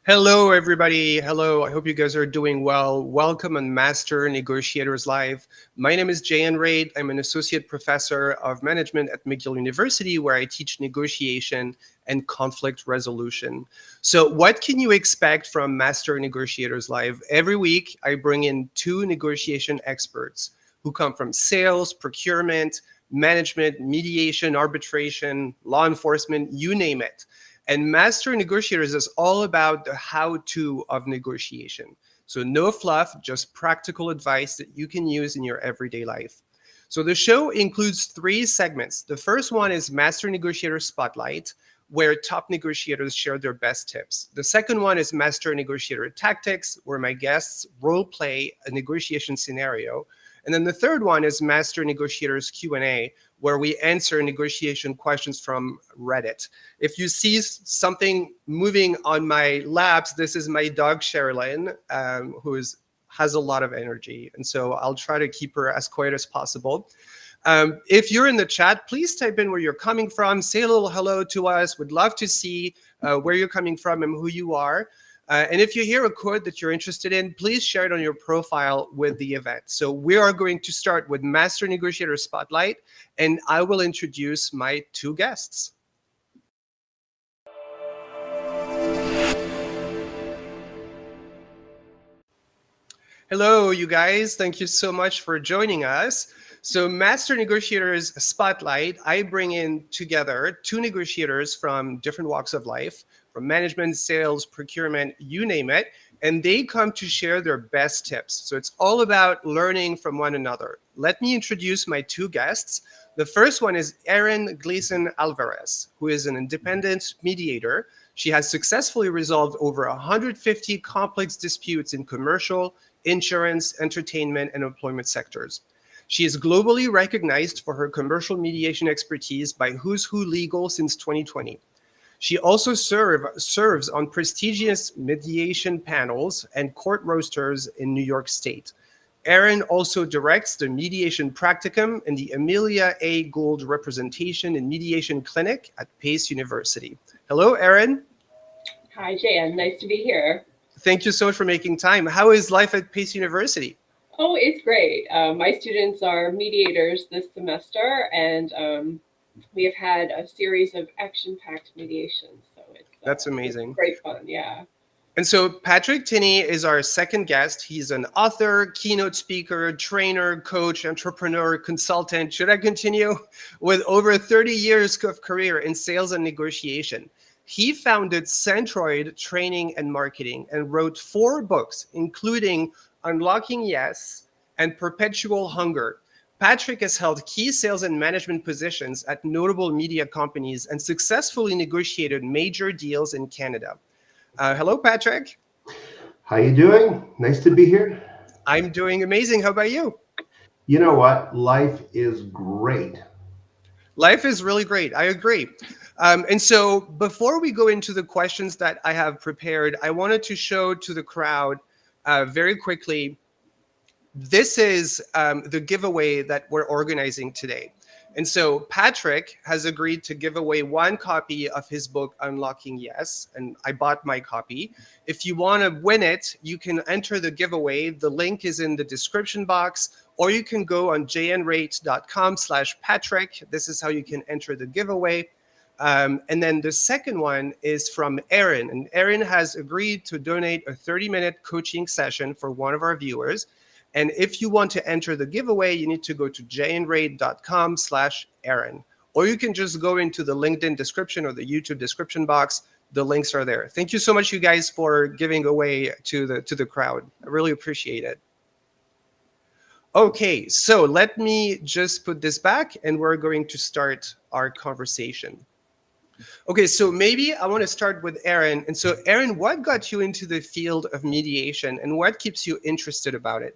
Hello, everybody. Hello. I hope you guys are doing well. Welcome on Master Negotiators Live. My name is Jan Reid. I'm an associate professor of management at McGill University, where I teach negotiation and conflict resolution. So, what can you expect from Master Negotiators Live? Every week, I bring in two negotiation experts who come from sales, procurement, management, mediation, arbitration, law enforcement, you name it. And Master Negotiators is all about the how to of negotiation. So, no fluff, just practical advice that you can use in your everyday life. So, the show includes three segments. The first one is Master Negotiator Spotlight, where top negotiators share their best tips. The second one is Master Negotiator Tactics, where my guests role play a negotiation scenario. And then the third one is Master Negotiators Q&A, where we answer negotiation questions from Reddit. If you see something moving on my laps, this is my dog Sherilyn, who has a lot of energy. And so I'll try to keep her as quiet as possible. If you're in the chat, please type in where you're coming from. Say a little hello to us. We'd love to see where you're coming from and who you are. And if you hear a quote that you're interested in, please share it on your profile with the event. So we are going to start with Master Negotiator Spotlight, and I will introduce my two guests. Hello, you guys. Thank you so much for joining us. So Master Negotiators Spotlight, I bring in together two negotiators from different walks of life, from management, sales, procurement, you name it, and they come to share their best tips. So it's all about learning from one another. Let me introduce my two guests. The first one is Erin Gleason Alvarez, who is an independent mediator. She has successfully resolved over 150 complex disputes in commercial, insurance, entertainment, and employment sectors. She is globally recognized for her commercial mediation expertise by Who's Who Legal since 2020. She also serves on prestigious mediation panels and court rosters in New York State. Erin also directs the Mediation Practicum and the Amelia A. Gould Representation in Mediation Clinic at Pace University. Hello, Erin. Hi, Jan. Nice to be here. Thank you so much for making time. How is life at Pace University? Oh, it's great. My students are mediators this semester, and we have had a series of action-packed mediations. So That's it's amazing. great fun. Yeah. And so Patrick Tinney is our second guest. He's an author, keynote speaker, trainer, coach, entrepreneur, consultant. Should I continue? With over 30 years of career in sales and negotiation. He founded Centroid Training and Marketing and wrote 4 books, including Unlocking Yes and Perpetual Hunger. Patrick has held key sales and management positions at notable media companies and successfully negotiated major deals in Canada. Hello, Patrick. How you doing? Nice to be here. I'm doing amazing. How about you? You know what? Life is great. Life is really great. I agree. And so before we go into the questions that I have prepared, I wanted to show to the crowd very quickly. This is the giveaway that we're organizing today. And so Patrick has agreed to give away 1 copy of his book, Unlocking Yes, and I bought my copy. If you want to win it, you can enter the giveaway. The link is in the description box, or you can go on jnrate.com/Patrick. This is how you can enter the giveaway. And then the second one is from Erin, and Erin has agreed to donate a 30-minute coaching session for one of our viewers. And if you want to enter the giveaway, you need to go to jnrate.com/Erin. Or you can just go into the LinkedIn description or the YouTube description box. The links are there. Thank you so much, you guys, for giving away to the crowd. I really appreciate it. Okay, so let me just put this back and we're going to start our conversation. Okay, so maybe I want to start with Erin. And so Erin, what got you into the field of mediation and what keeps you interested about it?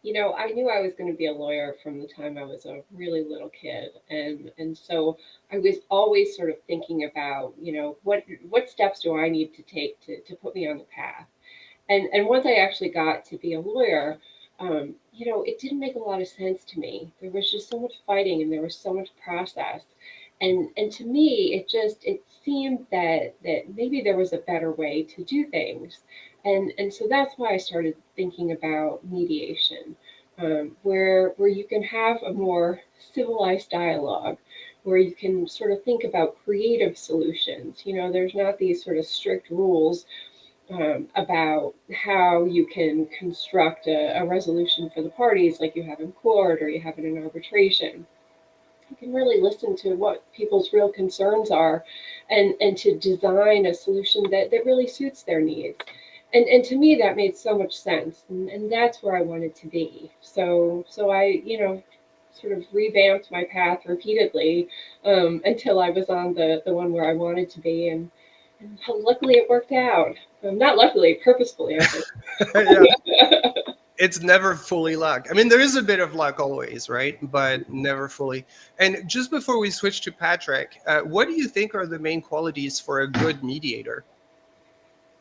You know, I knew I was going to be a lawyer from the time I was a really little kid, and so I was always sort of thinking about, what steps do I need to take to put me on the path. And once I actually got to be a lawyer, it didn't make a lot of sense to me. There was just so much fighting and there was so much process. And to me, it seemed that maybe there was a better way to do things. And so that's why I started thinking about mediation, where you can have a more civilized dialogue, where you can sort of think about creative solutions. There's not these sort of strict rules about how you can construct a resolution for the parties like you have in court or you have in an arbitration. You can really listen to what people's real concerns are, and to design a solution that really suits their needs. And to me, that made so much sense. And that's where I wanted to be. So I, sort of revamped my path repeatedly until I was on the one where I wanted to be. And luckily it worked out. Not luckily, purposefully, I think. Yeah. It's never fully luck. I mean, there is a bit of luck always, right? But never fully. And just before we switch to Patrick, what do you think are the main qualities for a good mediator?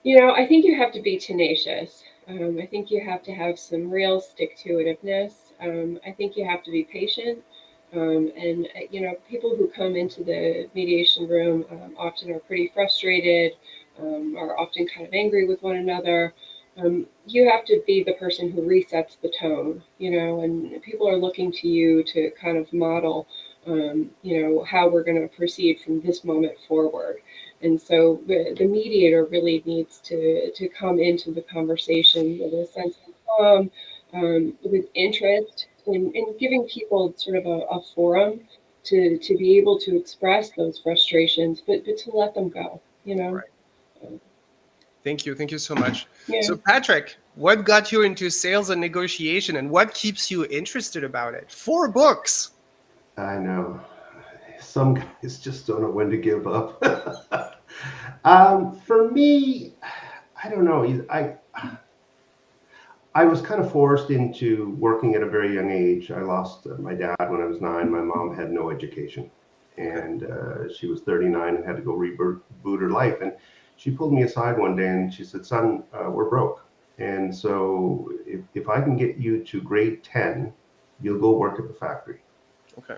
I think you have to be tenacious. I think you have to have some real stick-to-itiveness. I think you have to be patient. And people who come into the mediation room often are pretty frustrated, are often kind of angry with one another. You have to be the person who resets the tone, and people are looking to you to kind of model, how we're going to proceed from this moment forward. And so the mediator really needs to come into the conversation with a sense of calm, with interest, in giving people sort of a forum to be able to express those frustrations, but to let them go. Right. Thank you. Thank you so much. Yeah. So, Patrick, what got you into sales and negotiation, and what keeps you interested about it? 4 books. I know. Some guys just don't know when to give up. For me, I don't know. I was kind of forced into working at a very young age. I lost my dad when I was 9. My mom had no education, and she was 39 and had to go reboot her life. And she pulled me aside one day and she said, "Son, we're broke. And so if I can get you to grade 10, you'll go work at the factory." Okay.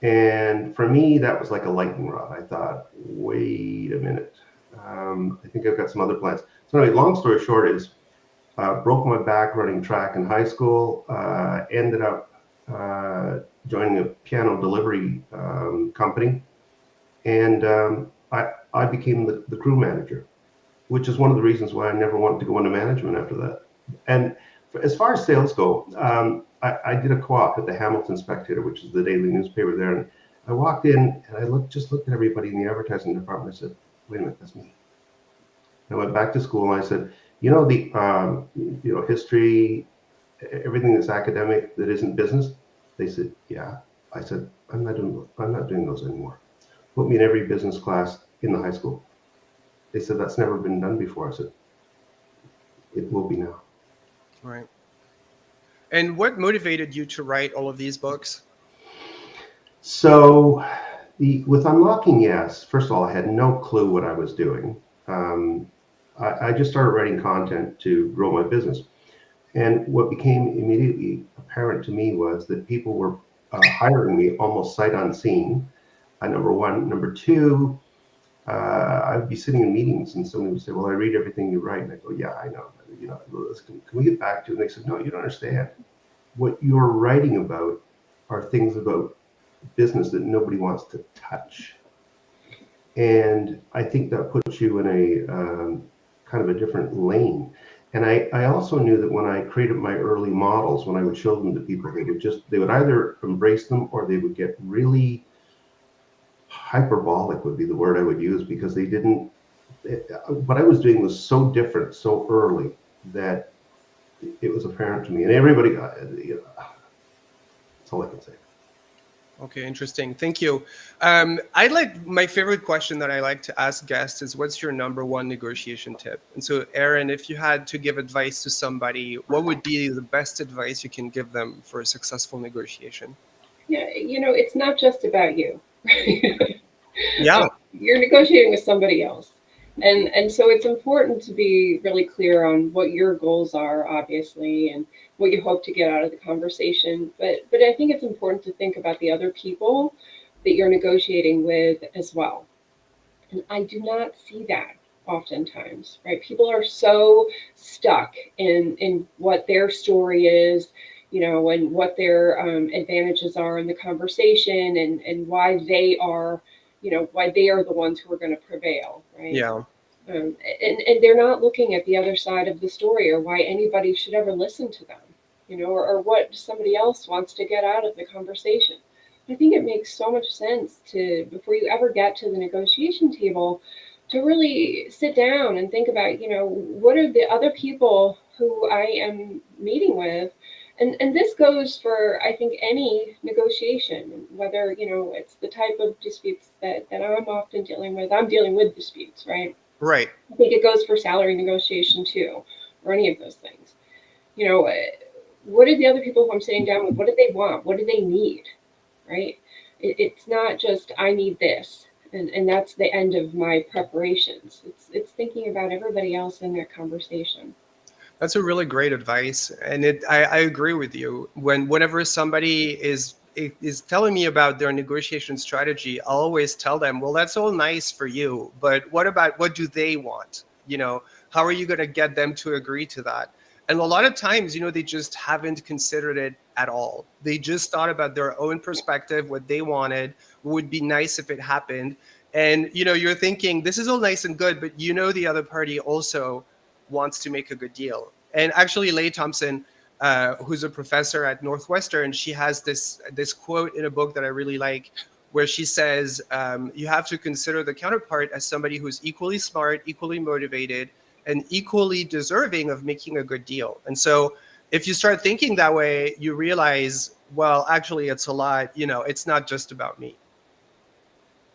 And for me, that was like a lightning rod. I thought, wait a minute. I think I've got some other plans. So anyway, long story short is, broke my back running track in high school, ended up joining a piano delivery company. And I became the crew manager, which is one of the reasons why I never wanted to go into management after that. And as far as sales go, I did a co-op at the Hamilton Spectator, which is the daily newspaper there. And I walked in and I just looked at everybody in the advertising department. I said, "Wait a minute, that's me." I went back to school and I said, the history, everything that's academic that isn't business. They said, "Yeah." I said, I'm not doing those anymore. Put me in every business class in the high school." They said, "That's never been done before." I said, "It will be now." Right. And what motivated you to write all of these books? So with Unlocking Yes, first of all, I had no clue what I was doing. I just started writing content to grow my business. And what became immediately apparent to me was that people were hiring me almost sight unseen, number one. Number two, I'd be sitting in meetings and somebody would say, "Well, I read everything you write." And I go, "Yeah, I know. Can we get back to it?" And they said, "No, you don't understand. What you're writing about are things about business that nobody wants to touch." And I think that puts you in a kind of a different lane. And I also knew that when I created my early models, when I would show them to people, they would either embrace them or they would get really hyperbolic, would be the word I would use, because what I was doing was so different so early that it was apparent to me, and everybody got it. That's all I can say. Okay, interesting. Thank you. My favorite question that I like to ask guests is, what's your number one negotiation tip? And so, Erin, if you had to give advice to somebody, what would be the best advice you can give them for a successful negotiation? Yeah, it's not just about you. Yeah. You're negotiating with somebody else. And so it's important to be really clear on what your goals are, obviously, and what you hope to get out of the conversation. But I think it's important to think about the other people that you're negotiating with as well. And I do not see that oftentimes, right? People are so stuck in what their story is, and what their advantages are in the conversation, and why they are, why they are the ones who are going to prevail, right? Yeah. And they're not looking at the other side of the story, or why anybody should ever listen to them, or what somebody else wants to get out of the conversation. I think it makes so much sense to, before you ever get to the negotiation table, to really sit down and think about, what are the other people who I am meeting with? And this goes for, I think, any negotiation, whether, it's the type of disputes that I'm often dealing with. I'm dealing with disputes, right? Right. I think it goes for salary negotiation too, or any of those things. What are the other people who I'm sitting down with? What do they want? What do they need? Right? It's not just I need this, and that's the end of my preparations. It's thinking about everybody else in that conversation. That's a really great advice, and I agree with you. Whenever somebody is telling me about their negotiation strategy, I'll always tell them, well, that's all nice for you, but what do they want? How are you going to get them to agree to that? And a lot of times, they just haven't considered it at all. They just thought about their own perspective, what they wanted, what would be nice if it happened. And, you're thinking, this is all nice and good, but the other party also wants to make a good deal. And actually, Leigh Thompson, who's a professor at Northwestern, she has this quote in a book that I really like, where she says, you have to consider the counterpart as somebody who's equally smart, equally motivated, and equally deserving of making a good deal. And so if you start thinking that way, you realize, well, actually, it's a lot, it's not just about me.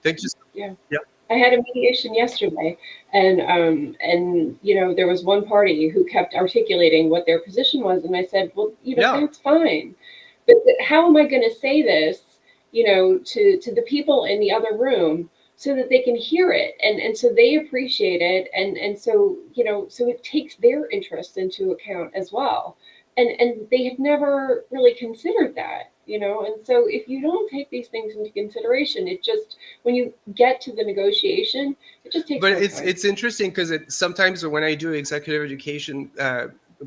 Thank you. Yeah. Yeah. I had a mediation yesterday, and there was one party who kept articulating what their position was, and I said, well, that's fine, but how am I going to say this, to the people in the other room so that they can hear it, and so they appreciate it, and so so it takes their interests into account as well, and they had never really considered that. And so if you don't take these things into consideration, it just, when you get to the negotiation, it just takes. But it's interesting because sometimes when I do executive education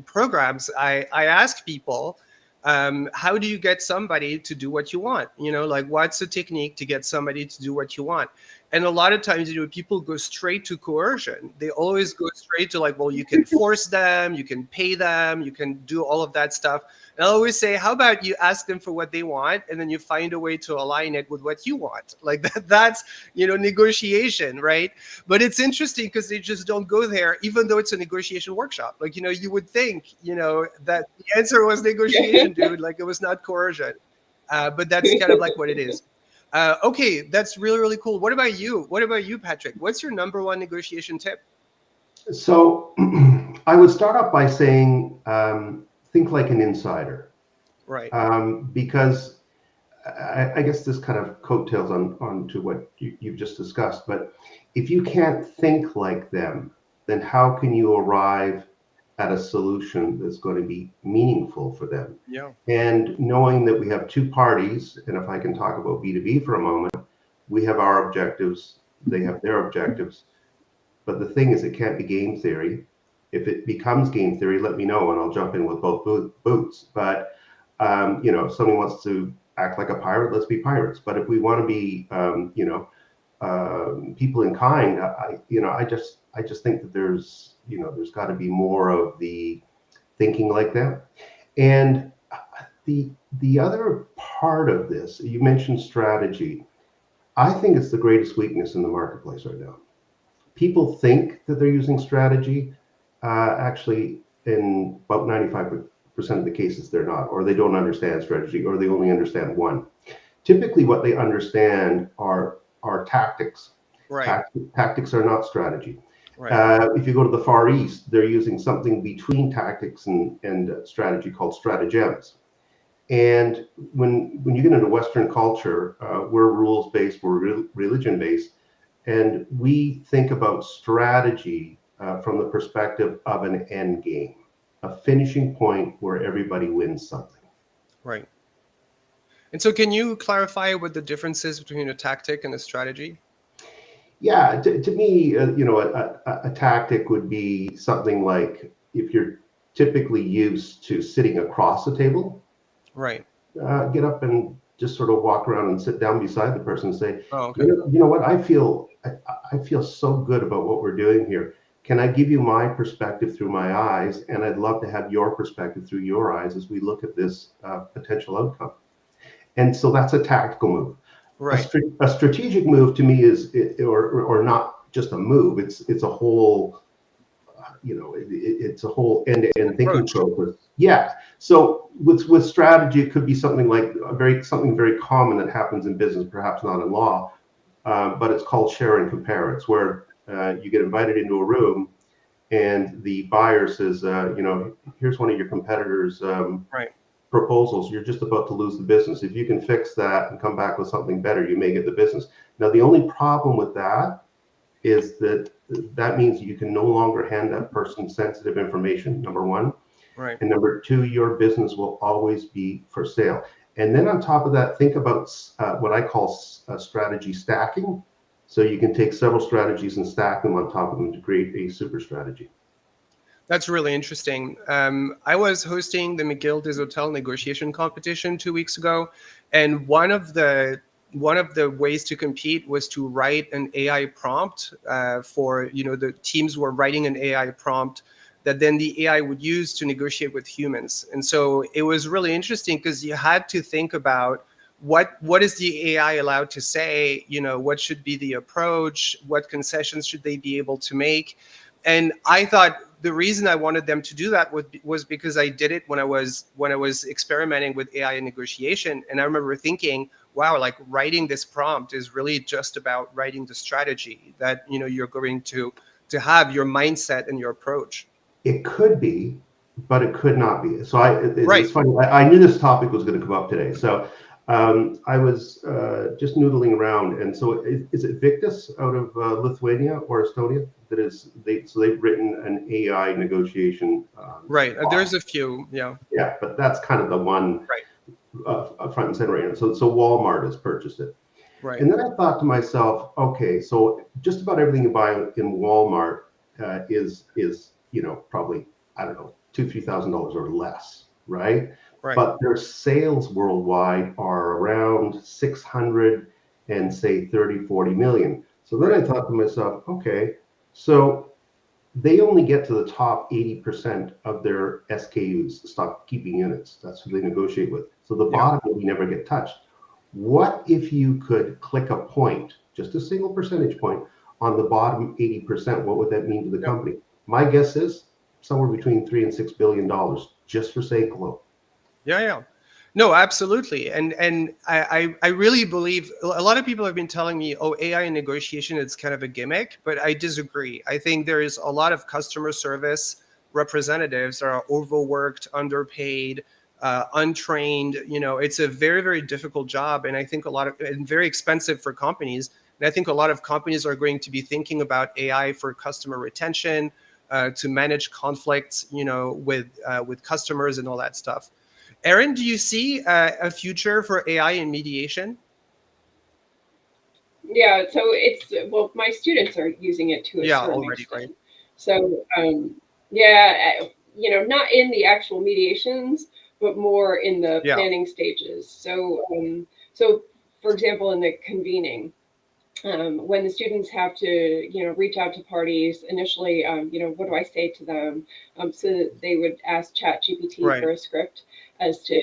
programs, I ask people, how do you get somebody to do what you want? Like, what's the technique to get somebody to do what you want? And a lot of times, people go straight to coercion. They always go straight to like, well, you can force them, you can pay them, you can do all of that stuff. And I always say, how about you ask them for what they want, and then you find a way to align it with what you want? Like that's, negotiation, right? But it's interesting because they just don't go there, even though it's a negotiation workshop. Like, you would think, that the answer was negotiation, dude. Like, it was not coercion. But that's kind of like what it is. Okay, that's really, really cool. What about you? Patrick? What's your number one negotiation tip? So I would start off by saying, think like an insider. Right. Because I guess this kind of coattails on to what you've just discussed. But if you can't think like them, then how can you arrive at a solution that's going to be meaningful for them? Yeah. And knowing that we have two parties, and if I can talk about B2B for a moment, we have our objectives, they have their objectives. But the thing is, it can't be game theory. If it becomes game theory, let me know and I'll jump in with both boots. But if somebody wants to act like a pirate, let's be pirates. But if we want to be, people in kind, I just think that there's got to be more of the thinking like that. And the other part of this, you mentioned strategy. I think it's the greatest weakness in the marketplace right now. People think that they're using strategy. Actually, in about 95% of the cases, they're not, or they don't understand strategy, or they only understand one. Typically, what they understand are tactics. Right. Tactics are not strategy. Right. If you go to the Far East, they're using something between tactics and strategy called stratagems. And when you get into Western culture, we're rules-based, we're religion-based, and we think about strategy from the perspective of an end game, a finishing point where everybody wins something. Right. And so can you clarify what the difference is between a tactic and a strategy? Yeah, to me, a tactic would be something like if you're typically used to sitting across the table, Right. get up and just sort of walk around and sit down beside the person and say, Oh, okay. you know what, I feel so good about what we're doing here. Can I give you my perspective through my eyes? And I'd love to have your perspective through your eyes as we look at this potential outcome. And so that's a tactical move. Right. A strategic move to me is, or not just a move. It's a whole, it's a whole end-to-end thinking Approach. process. Yeah. So with strategy, it could be something like something very common that happens in business, perhaps not in law, but it's called share and compare. It's where you get invited into a room, and the buyer says, here's one of your competitors' Right. proposals. You're just about to lose the business. If you can fix that and come back with something better, you may get the business. Now, the only problem with that is that means you can no longer hand that person sensitive information, number one. Right. And number two, your business will always be for sale. And then on top of that, think about what I call strategy stacking. So you can take several strategies and stack them on top of them to create a super strategy. That's really interesting. I was hosting the McGill des Hotels negotiation competition 2 weeks ago, and one of the ways to compete was to write an AI prompt for the teams were writing an AI prompt that then the AI would use to negotiate with humans. And so it was really interesting because you had to think about what is the AI allowed to say, what should be the approach, what concessions should they be able to make. And I thought the reason I wanted them to do that was because I did it when I was experimenting with AI in negotiation. And I remember thinking, wow, like writing this prompt is really just about writing the strategy that you're going to have, your mindset and your approach. It could be, but it could not be. So Right. it's funny. I knew this topic was going to come up today. So I was just noodling around, and so is it Victus out of Lithuania or Estonia so they've written an AI negotiation. Right. There's a few. Yeah. Yeah, but that's kind of the one Right. front and center right now. So Walmart has purchased it. Right. And then I thought to myself, okay, so just about everything you buy in Walmart is probably, I don't know, $2,000-3,000 or less, right? Right. But their sales worldwide are around 600 and say 30-40 million. So then I thought to myself, okay, so they only get to the top 80% of their SKUs, the stock keeping units. That's who they negotiate with. So the bottom will never get touched. What if you could click a point, just a single percentage point, on the bottom 80%? What would that mean to the company? My guess is somewhere between $3 and $6 billion just for St. Cloud. Yeah. No, absolutely. And I really believe a lot of people have been telling me, oh, AI in negotiation is kind of a gimmick, but I disagree. I think there is a lot of customer service representatives that are overworked, underpaid, untrained. It's a very, very difficult job. And I think and very expensive for companies. And I think a lot of companies are going to be thinking about AI for customer retention, to manage conflicts, with customers and all that stuff. Erin, do you see a future for AI in mediation? Yeah, so well, my students are using it to a certain Already, right? extent. So, yeah, not in the actual mediations, but more in the Yeah. planning stages. So for example, in the convening, when the students have to, reach out to parties initially, what do I say to them? So they would ask ChatGPT for a script as to,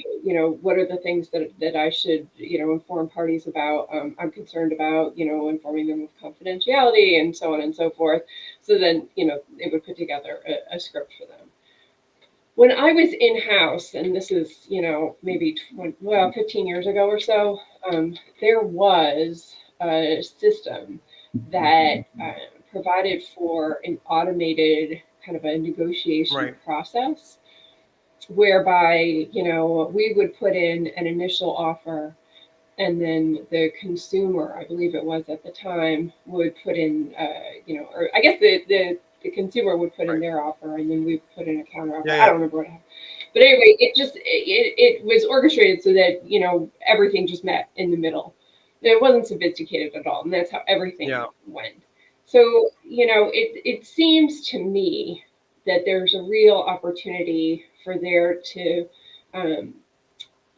what are the things that I should, inform parties about. I'm concerned about, informing them of confidentiality and so on and so forth. So then, it would put together a script for them. When I was in-house, and this is, maybe 15 years ago or so, there was a system that provided for an automated kind of a negotiation process whereby, we would put in an initial offer, and then the consumer, I believe it was at the time, would put in, or I guess the consumer would put in their offer, and then we put in a counter offer. I don't remember what happened. But anyway, it was orchestrated so that, you know, everything just met in the middle. It wasn't sophisticated at all, and that's how everything went. So, you know, it seems to me that there's a real opportunity for there to,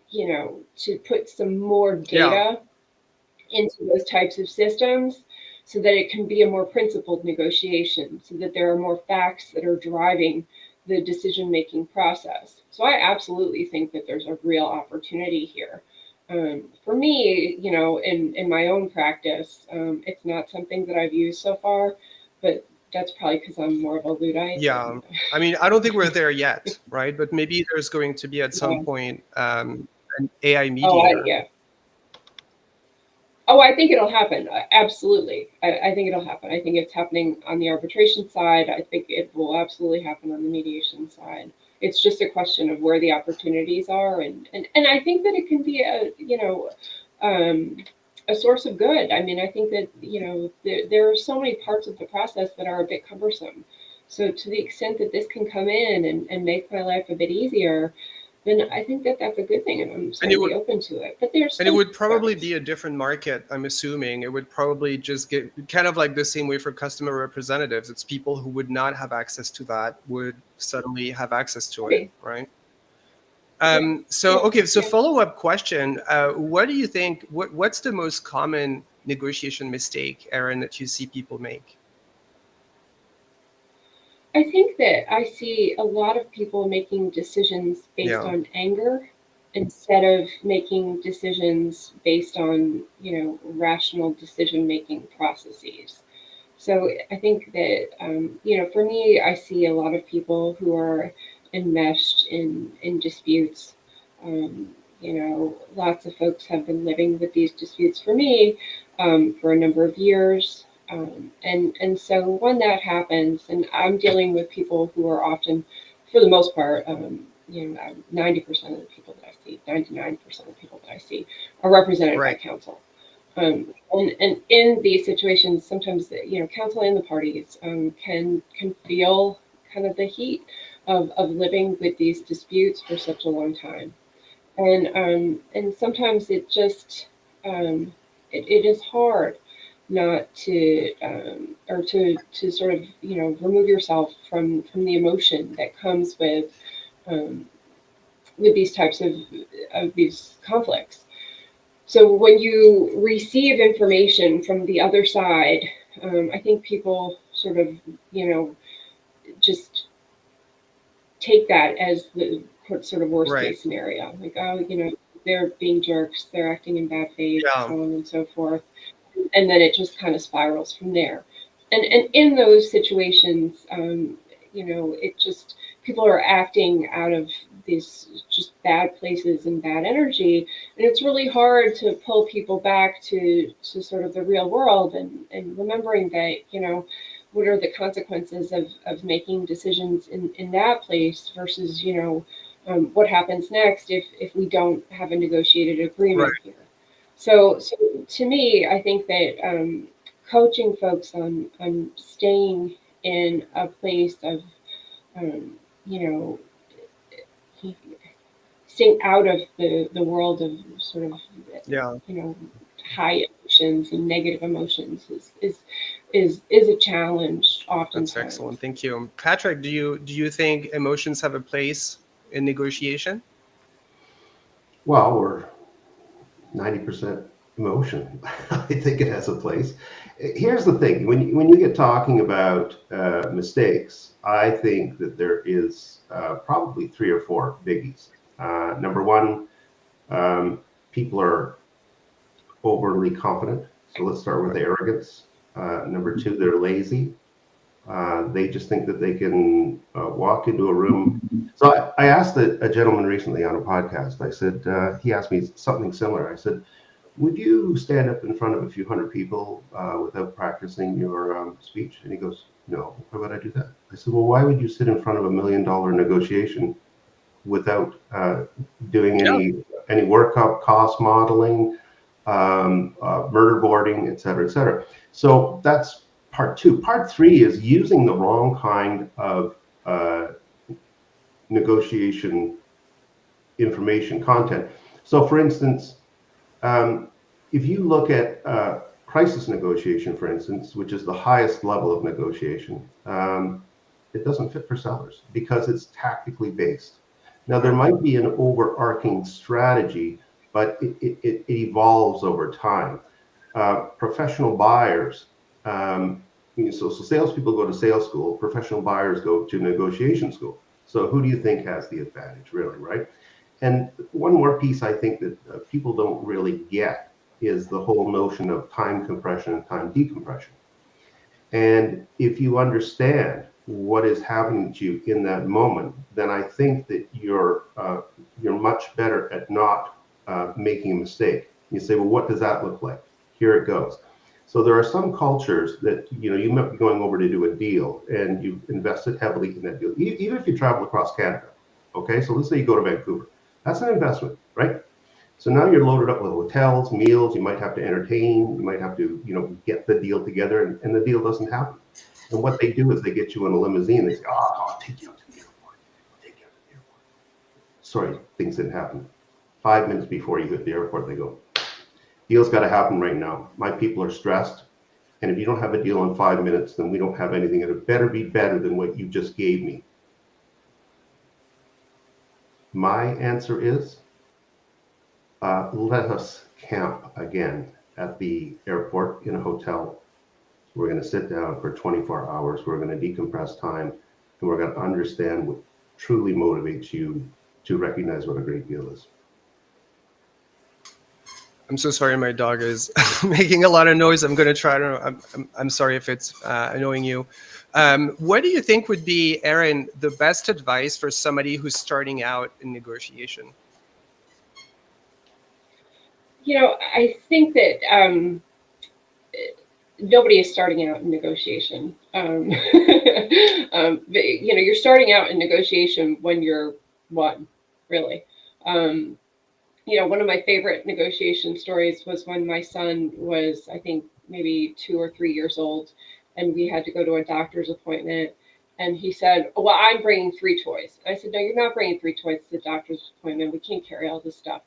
you know, to put some more data into those types of systems so that it can be a more principled negotiation, so that there are more facts that are driving the decision-making process. So I absolutely think that there's a real opportunity here. For me, you know, in my own practice, it's not something that I've used so far, but that's probably because I'm more of a Luddite. Yeah, I mean, I don't think we're there yet, right? But maybe there's going to be at some point an AI mediator. Yeah. Oh, I think it'll happen. Absolutely. I think it'll happen. I think it's happening on the arbitration side. I think it will absolutely happen on the mediation side. It's just a question of where the opportunities are. And I think that it can be a source of good. I mean, I think that, you know, there are so many parts of the process that are a bit cumbersome. So to the extent that this can come in and make my life a bit easier, then I think that that's a good thing, and I'm certainly open to it. But there's and it would probably be a different market. I'm assuming it would probably just get kind of like the same way for customer representatives. It's people who would not have access to that would suddenly have access to it, right? So follow-up question: what do you think? What's the most common negotiation mistake, Erin, that you see people make? I think that I see a lot of people making decisions based on anger instead of making decisions based on, you know, rational decision-making processes. So I think that, you know, for me, I see a lot of people who are enmeshed in disputes. You know, lots of folks have been living with these disputes for me for a number of years. And so when that happens, and I'm dealing with people who are often, for the most part, you know, 90% of the people that I see, 99% of the people that I see are represented by counsel. And in these situations, sometimes, you know, counsel and the parties can feel kind of the heat of living with these disputes for such a long time. And sometimes it just, it is hard not to or to sort of, you know, remove yourself from the emotion that comes with these types of these conflicts. So when you receive information from the other side, I think people sort of, you know, just take that as the sort of worst case scenario. Like, oh, you know, they're being jerks, they're acting in bad faith, so on and so forth. And then it just kind of spirals from there. And in those situations, you know, it just, people are acting out of these just bad places and bad energy. And it's really hard to pull people back to sort of the real world and remembering that, you know, what are the consequences of making decisions in that place versus, you know, what happens next if we don't have a negotiated agreement here. So to me, I think that coaching folks on staying in a place of, you know, staying out of the world of sort of, you know, high emotions and negative emotions is a challenge often. That's excellent. Thank you. Patrick, do you think emotions have a place in negotiation? Well, we're 90% emotion. I think it has a place. Here's the thing: when you get talking about mistakes, I think that there is probably 3 or 4 biggies. Number one, people are overly confident. So let's start with arrogance. Number 2, they're lazy. They just think that they can walk into a room. So I asked a gentleman recently on a podcast. I said, he asked me something similar. I said, would you stand up in front of a few hundred people without practicing your speech? And he goes, no, why would I do that? I said, well, why would you sit in front of $1 million negotiation without doing any workup, cost modeling, murder boarding, et cetera, et cetera? So that's part 2. Part 3 is using the wrong kind of negotiation information content. So for instance, if you look at crisis negotiation, for instance, which is the highest level of negotiation, it doesn't fit for sellers because it's tactically based. Now, there might be an overarching strategy, but it evolves over time. Professional buyers, so salespeople go to sales school, professional buyers go to negotiation school. So who do you think has the advantage, really, right? And one more piece I think that people don't really get is the whole notion of time compression and time decompression. And if you understand what is happening to you in that moment, then I think that you're much better at not making a mistake. You say, well, what does that look like? Here it goes. So there are some cultures that, you might be going over to do a deal and you've invested heavily in that deal, even if you travel across Canada. Okay, so let's say you go to Vancouver. That's an investment, right? So now you're loaded up with hotels, meals, you might have to entertain, you might have to, get the deal together, and the deal doesn't happen. And what they do is they get you in a limousine. They say, oh, I'll take you out to the airport. I'll take you out to the airport. Sorry, things didn't happen. 5 minutes before you hit the airport, they go, deal's got to happen right now. My people are stressed. And if you don't have a deal in 5 minutes, then we don't have anything. And it better be better than what you just gave me. My answer is, let us camp again at the airport in a hotel. We're going to sit down for 24 hours. We're going to decompress time, and we're going to understand what truly motivates you to recognize what a great deal is. I'm so sorry, my dog is making a lot of noise. I'm going to try to. I'm sorry if it's annoying you. What do you think would be, Erin, the best advice for somebody who's starting out in negotiation? I think that nobody is starting out in negotiation. You're starting out in negotiation when you're one, really. One of my favorite negotiation stories was when my son was, I think, maybe 2 or 3 years old, and we had to go to a doctor's appointment. And he said, oh, well, I'm bringing 3 toys. And I said, no, you're not bringing 3 toys to the doctor's appointment. We can't carry all this stuff.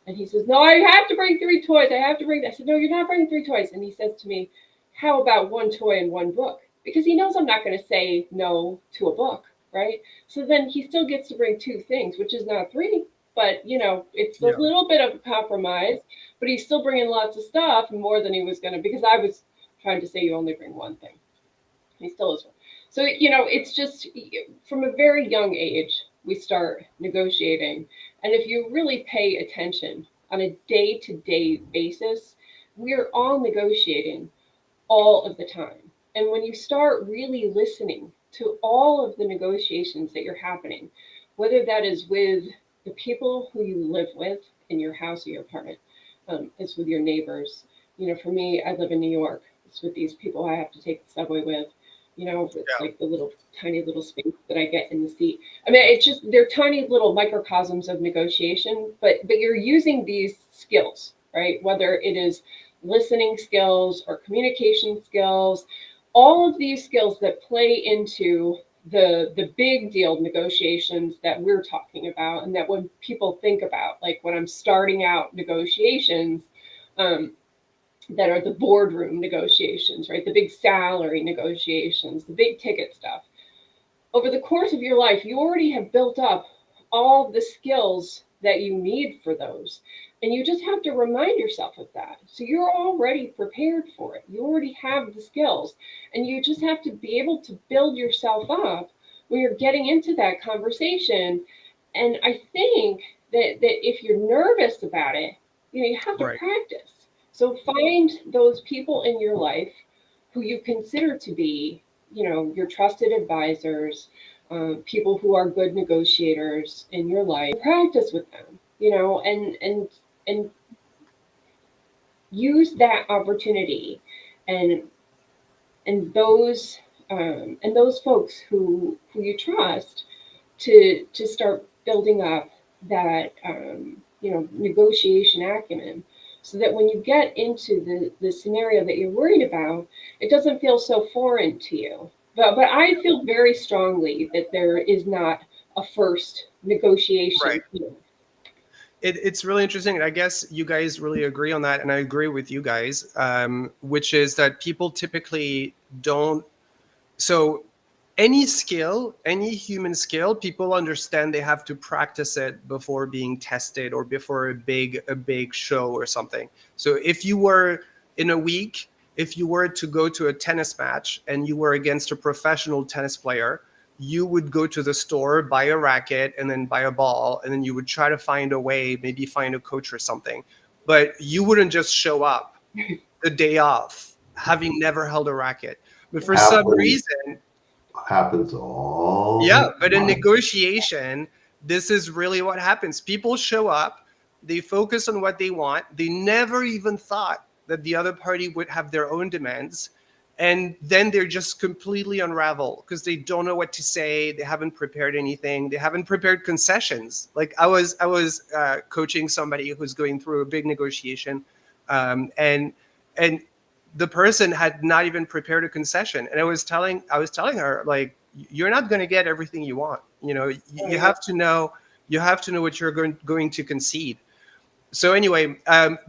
And he says, no, I have to bring 3 toys. I have to bring. I said, no, you're not bringing 3 toys. And he says to me, how about 1 toy and 1 book? Because he knows I'm not going to say no to a book, right? So then he still gets to bring 2 things, which is not 3. But, it's a little bit of a compromise, but he's still bringing lots of stuff, more than he was going to, because I was trying to say you only bring 1 thing. He still is one. So, it's just from a very young age, we start negotiating. And if you really pay attention on a day-to-day basis, we're all negotiating all of the time. And when you start really listening to all of the negotiations that are happening, whether that is with the people who you live with in your house or your apartment, it's with your neighbors. For me, I live in New York. It's with these people I have to take the subway with. It's like the little tiny little space that I get in the seat. I mean, it's just, they're tiny little microcosms of negotiation, but you're using these skills, right? Whether it is listening skills or communication skills, all of these skills that play into the big deal negotiations that we're talking about, and that when people think about, like when I'm starting out negotiations, that are the boardroom negotiations, right? The big salary negotiations, the big ticket stuff. Over the course of your life, you already have built up all the skills that you need for those. And you just have to remind yourself of that. So you're already prepared for it. You already have the skills. And you just have to be able to build yourself up when you're getting into that conversation. And I think that if you're nervous about it, you have to practice. So find those people in your life who you consider to be, your trusted advisors, people who are good negotiators in your life. Practice with them, and use that opportunity, and those folks who you trust to start building up that negotiation acumen. So that when you get into the scenario that you're worried about, it doesn't feel so foreign to you. But I feel very strongly that there is not a first negotiation. Right. It's really interesting. And I guess you guys really agree on that. And I agree with you guys, which is that people typically don't. So any skill, any human skill, people understand they have to practice it before being tested or before a big show or something. So if you were in a week, if you were to go to a tennis match and you were against a professional tennis player, you would go to the store, buy a racket, and then buy a ball, and then you would try to find a way, maybe find a coach or something. But you wouldn't just show up the day off, having never held a racket. But for some Happens, reason, happens all yeah, the but in time. negotiation, this is really what happens. People show up, they focus on what they want. They never even thought that the other party would have their own demands. And then they're just completely unraveled because they don't know what to say. They haven't prepared anything. They haven't prepared concessions. Like I was coaching somebody who's going through a big negotiation, and the person had not even prepared a concession. And I was telling her, like, you're not going to get everything you want. You have to know, what you're going to concede. So anyway,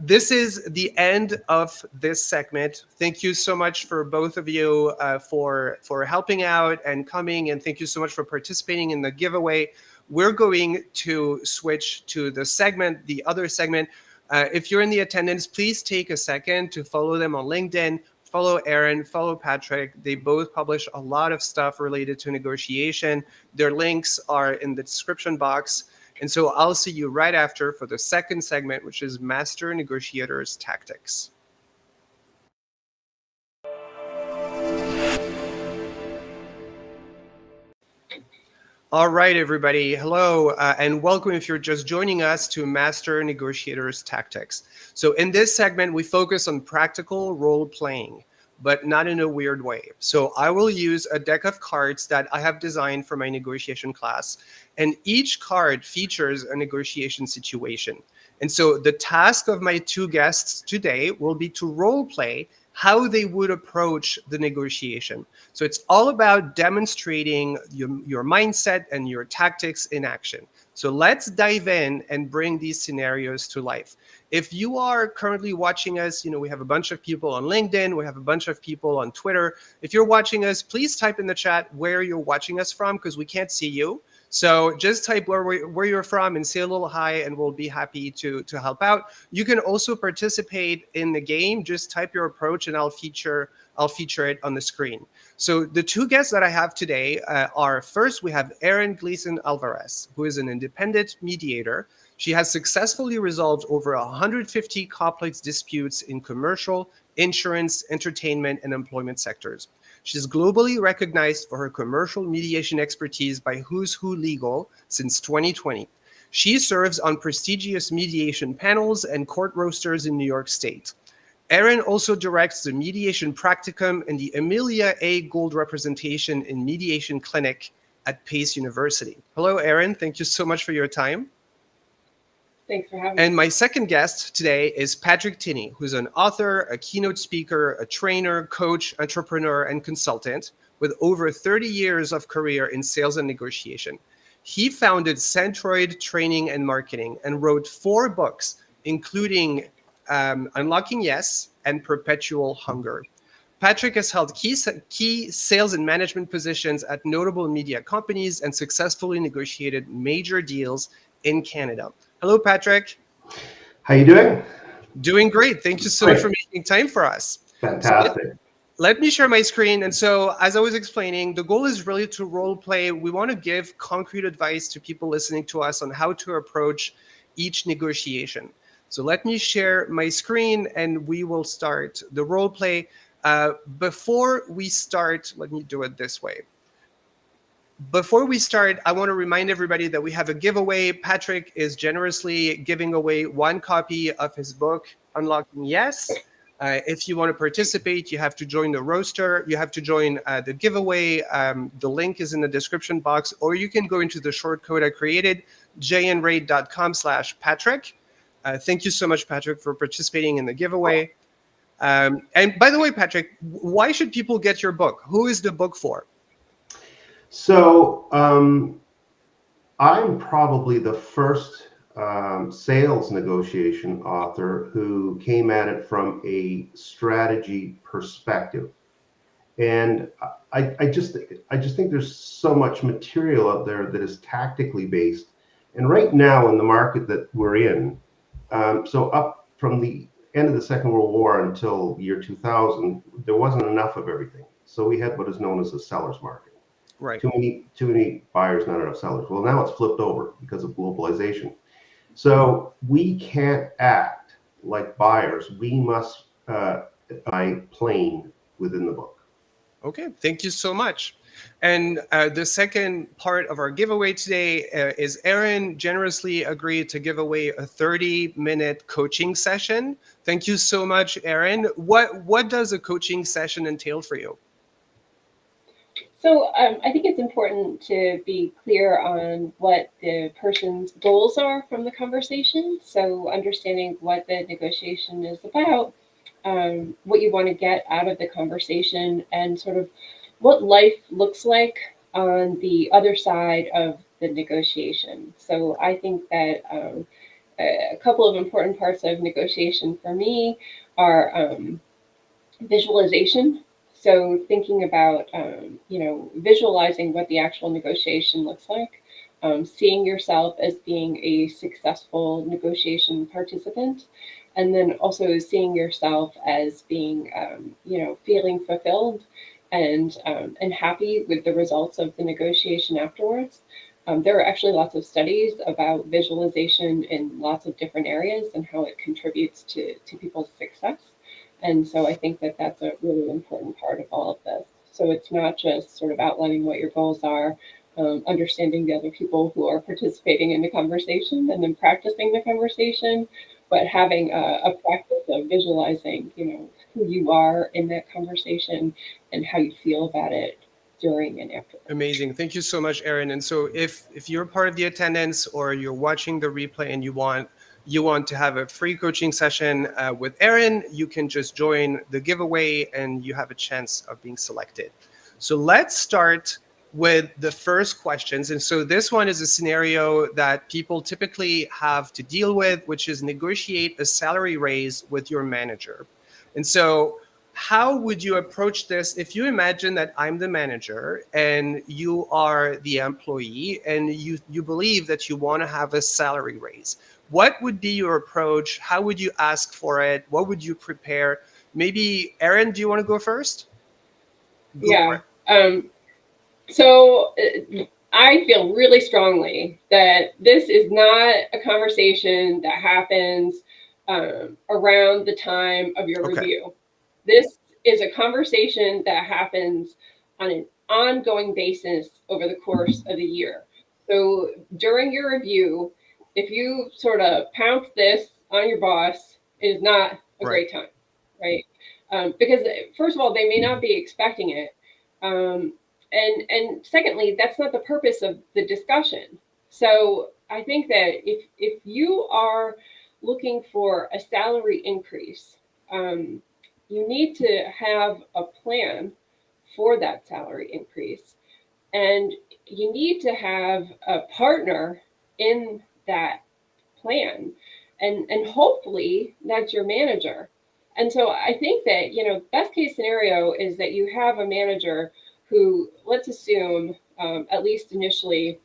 this is the end of this segment. Thank you so much for both of you for helping out and coming, and thank you so much for participating in the giveaway. We're going to switch to the other segment. If you're in the attendance, please take a second to follow them on LinkedIn. Follow Erin, follow Patrick. They both publish a lot of stuff related to negotiation. Their links are in the description box. And so I'll see you right after for the second segment, which is Master Negotiators Tactics. All right, everybody. Hello, and welcome if you're just joining us to Master Negotiators Tactics. So in this segment, we focus on practical role playing, but not in a weird way. So I will use a deck of cards that I have designed for my negotiation class, and each card features a negotiation situation. And so the task of my two guests today will be to role play how they would approach the negotiation. So it's all about demonstrating your mindset and your tactics in action. So let's dive in and bring these scenarios to life. If you are currently watching us, we have a bunch of people on LinkedIn, we have a bunch of people on Twitter. If you're watching us, please type in the chat where you're watching us from, because we can't see you. So just type where you're from and say a little hi, and we'll be happy to help out. You can also participate in the game. Just type your approach, and I'll feature it on the screen. So the two guests that I have today are, first, we have Erin Gleason Alvarez, who is an independent mediator. She has successfully resolved over 150 complex disputes in commercial, insurance, entertainment, and employment sectors. She's globally recognized for her commercial mediation expertise by Who's Who Legal since 2020. She serves on prestigious mediation panels and court rosters in New York State. Erin also directs the Mediation Practicum and the Amelia A. Gould Representation in Mediation Clinic at Pace University. Hello, Erin. Thank you so much for your time. Thanks for having me. And my second guest today is Patrick Tinney, who's an author, a keynote speaker, a trainer, coach, entrepreneur, and consultant with over 30 years of career in sales and negotiation. He founded Centroid Training and Marketing and wrote 4 books, including Unlocking Yes and Perpetual Hunger. Patrick has held key sales and management positions at notable media companies and successfully negotiated major deals in Canada. Hello, Patrick. How you doing? Doing great. Thank you so much for making time for us. Fantastic. So let me share my screen. And so, as I was explaining, the goal is really to role play. We want to give concrete advice to people listening to us on how to approach each negotiation. So let me share my screen and we will start the role play. Before we start, let me do it this way. Before we start, I want to remind everybody that we have a giveaway. Patrick is generously giving away 1 copy of his book, Unlocking Yes. If you want to participate, you have to join the roster. You have to join the giveaway. The link is in the description box, or you can go into the short code I created, jnraid.com/Patrick. Thank you so much, Patrick, for participating in the giveaway. And by the way, Patrick, why should people get your book? Who is the book for? So I'm probably the first sales negotiation author who came at it from a strategy perspective. And I just think there's so much material out there that is tactically based. And right now in the market that we're in, so up from the end of the Second World War until year 2000, there wasn't enough of everything. So we had what is known as a seller's market. Right. Too many buyers, not enough sellers. Well, now it's flipped over because of globalization. So we can't act like buyers. We must buy plain within the book. Okay, thank you so much. And the second part of our giveaway today is Erin generously agreed to give away a 30-minute coaching session. Thank you so much, Erin. What does a coaching session entail for you? So I think it's important to be clear on what the person's goals are from the conversation. So understanding what the negotiation is about, what you want to get out of the conversation, and sort of what life looks like on the other side of the negotiation. So I think that a couple of important parts of negotiation for me are visualization. So thinking about, visualizing what the actual negotiation looks like, seeing yourself as being a successful negotiation participant, and then also seeing yourself as being, feeling fulfilled and happy with the results of the negotiation afterwards. There are actually lots of studies about visualization in lots of different areas and how it contributes to people's success. And so I think that that's a really important part of all of this. So it's not just sort of outlining what your goals are, understanding the other people who are participating in the conversation and then practicing the conversation, but having a practice of visualizing, who you are in that conversation and how you feel about it during and after. Amazing. Thank you so much, Erin. And so if you're part of the attendance or you're watching the replay and you want to have a free coaching session with Erin, you can just join the giveaway and you have a chance of being selected. So let's start with the first questions. And so this one is a scenario that people typically have to deal with, which is negotiate a salary raise with your manager. And so how would you approach this if you imagine that I'm the manager and you are the employee and you believe that you want to have a salary raise? What would be your approach? How would you ask for it? What would you prepare? Maybe, Erin, do you want to go first? Go for it. So I feel really strongly that this is not a conversation that happens around the time of your review. This is a conversation that happens on an ongoing basis over the course of the year. So during your review, if you sort of pounce this on your boss, it is not a great time, right? Because first of all, they may not be expecting it. And secondly, that's not the purpose of the discussion. So I think that if you are looking for a salary increase, you need to have a plan for that salary increase. And you need to have a partner in that plan. And hopefully that's your manager. And so I think that, best case scenario is that you have a manager who, let's assume, at least initially,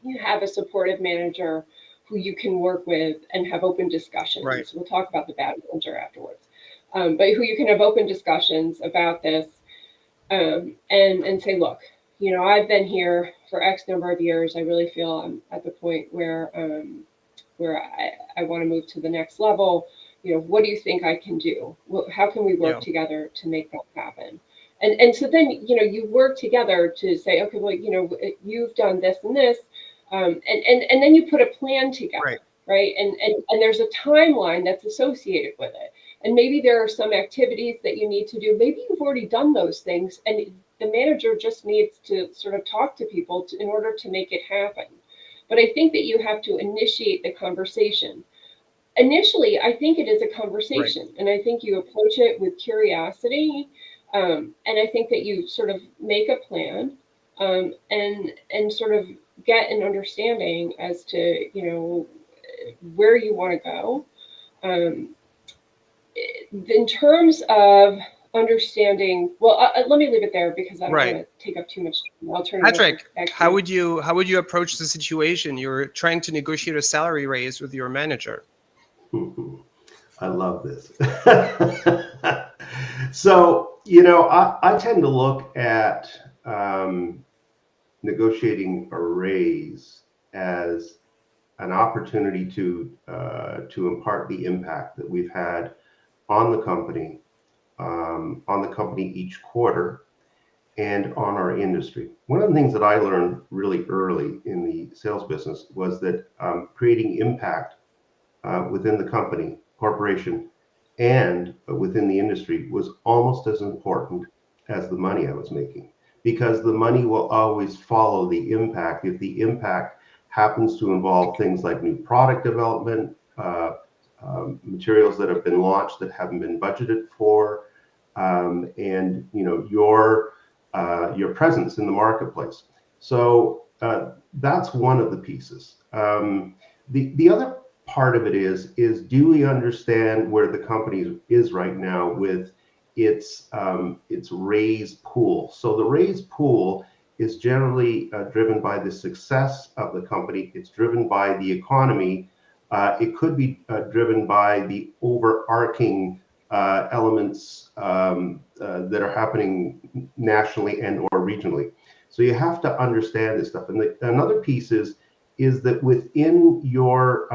you have a supportive manager who you can work with and have open discussions. Right. We'll talk about the bad manager afterwards. But who you can have open discussions about this and say, look, I've been here for X number of years. I really feel I'm at the point where I want to move to the next level. What do you think I can do? How can we work together to make that happen? And so then, you work together to say, okay, well, you've done this and this, and then you put a plan together, right? And there's a timeline that's associated with it. And maybe there are some activities that you need to do. Maybe you've already done those things, and the manager just needs to sort of talk to people in order to make it happen. But I think that you have to initiate the conversation. Initially, I think it is a conversation, and I think you approach it with curiosity. And I think that you sort of make a plan and sort of get an understanding as to, where you want to go. In terms of understanding, well, let me leave it there because I don't want to take up too much time. I'll turn Patrick, it over back to how would you approach the situation? You're trying to negotiate a salary raise with your manager. I love this. So, I tend to look at negotiating a raise as an opportunity to impart the impact that we've had on the company each quarter, and on our industry. One of the things that I learned really early in the sales business was that creating impact within the company, corporation, and within the industry was almost as important as the money I was making, because the money will always follow the impact. If the impact happens to involve things like new product development, materials that have been launched that haven't been budgeted for, and your presence in the marketplace. So that's one of the pieces. The other part of it is do we understand where the company is right now with its raise pool? So the raise pool is generally driven by the success of the company. It's driven by the economy. It could be driven by the overarching elements that are happening nationally and or regionally. So you have to understand this stuff. And another piece is that within your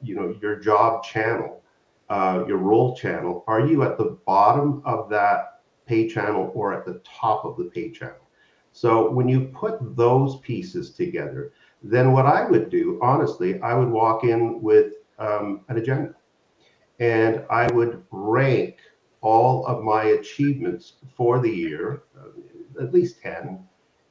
your job channel, your role channel, are you at the bottom of that pay channel or at the top of the pay channel? So when you put those pieces together, then what I would do, honestly, I would walk in with an agenda, and I would rank all of my achievements for the year, at least 10,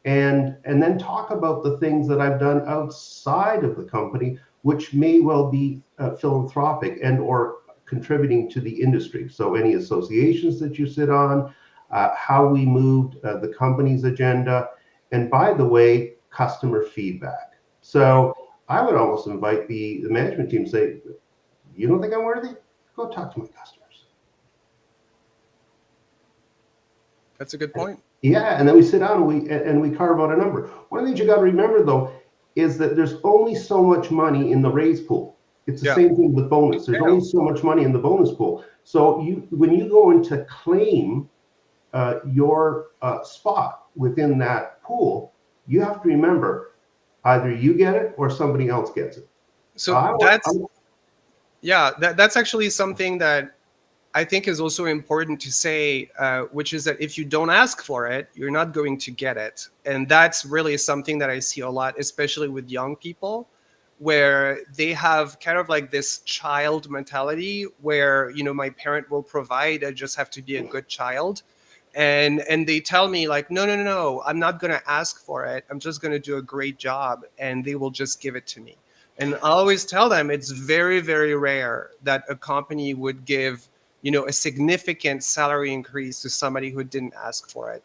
and then talk about the things that I've done outside of the company, which may well be philanthropic and or contributing to the industry. So any associations that you sit on, how we moved the company's agenda, and by the way, customer feedback. So I would almost invite the management team to say, you don't think I'm worthy? Go talk to my customers. That's a good point. Yeah, and then we sit down and we carve out a number. One of the things you got to remember, though, is that there's only so much money in the raise pool. It's the same thing with bonus. There's only so much money in the bonus pool. So when you go in to claim your spot within that pool, you have to remember either you get it or somebody else gets it. So that's actually something that I think is also important to say, which is that if you don't ask for it, you're not going to get it. And that's really something that I see a lot, especially with young people, where they have kind of like this child mentality where, my parent will provide, I just have to be a good child. And they tell me like, no, I'm not going to ask for it. I'm just going to do a great job and they will just give it to me. And I always tell them it's very, very rare that a company would give, a significant salary increase to somebody who didn't ask for it,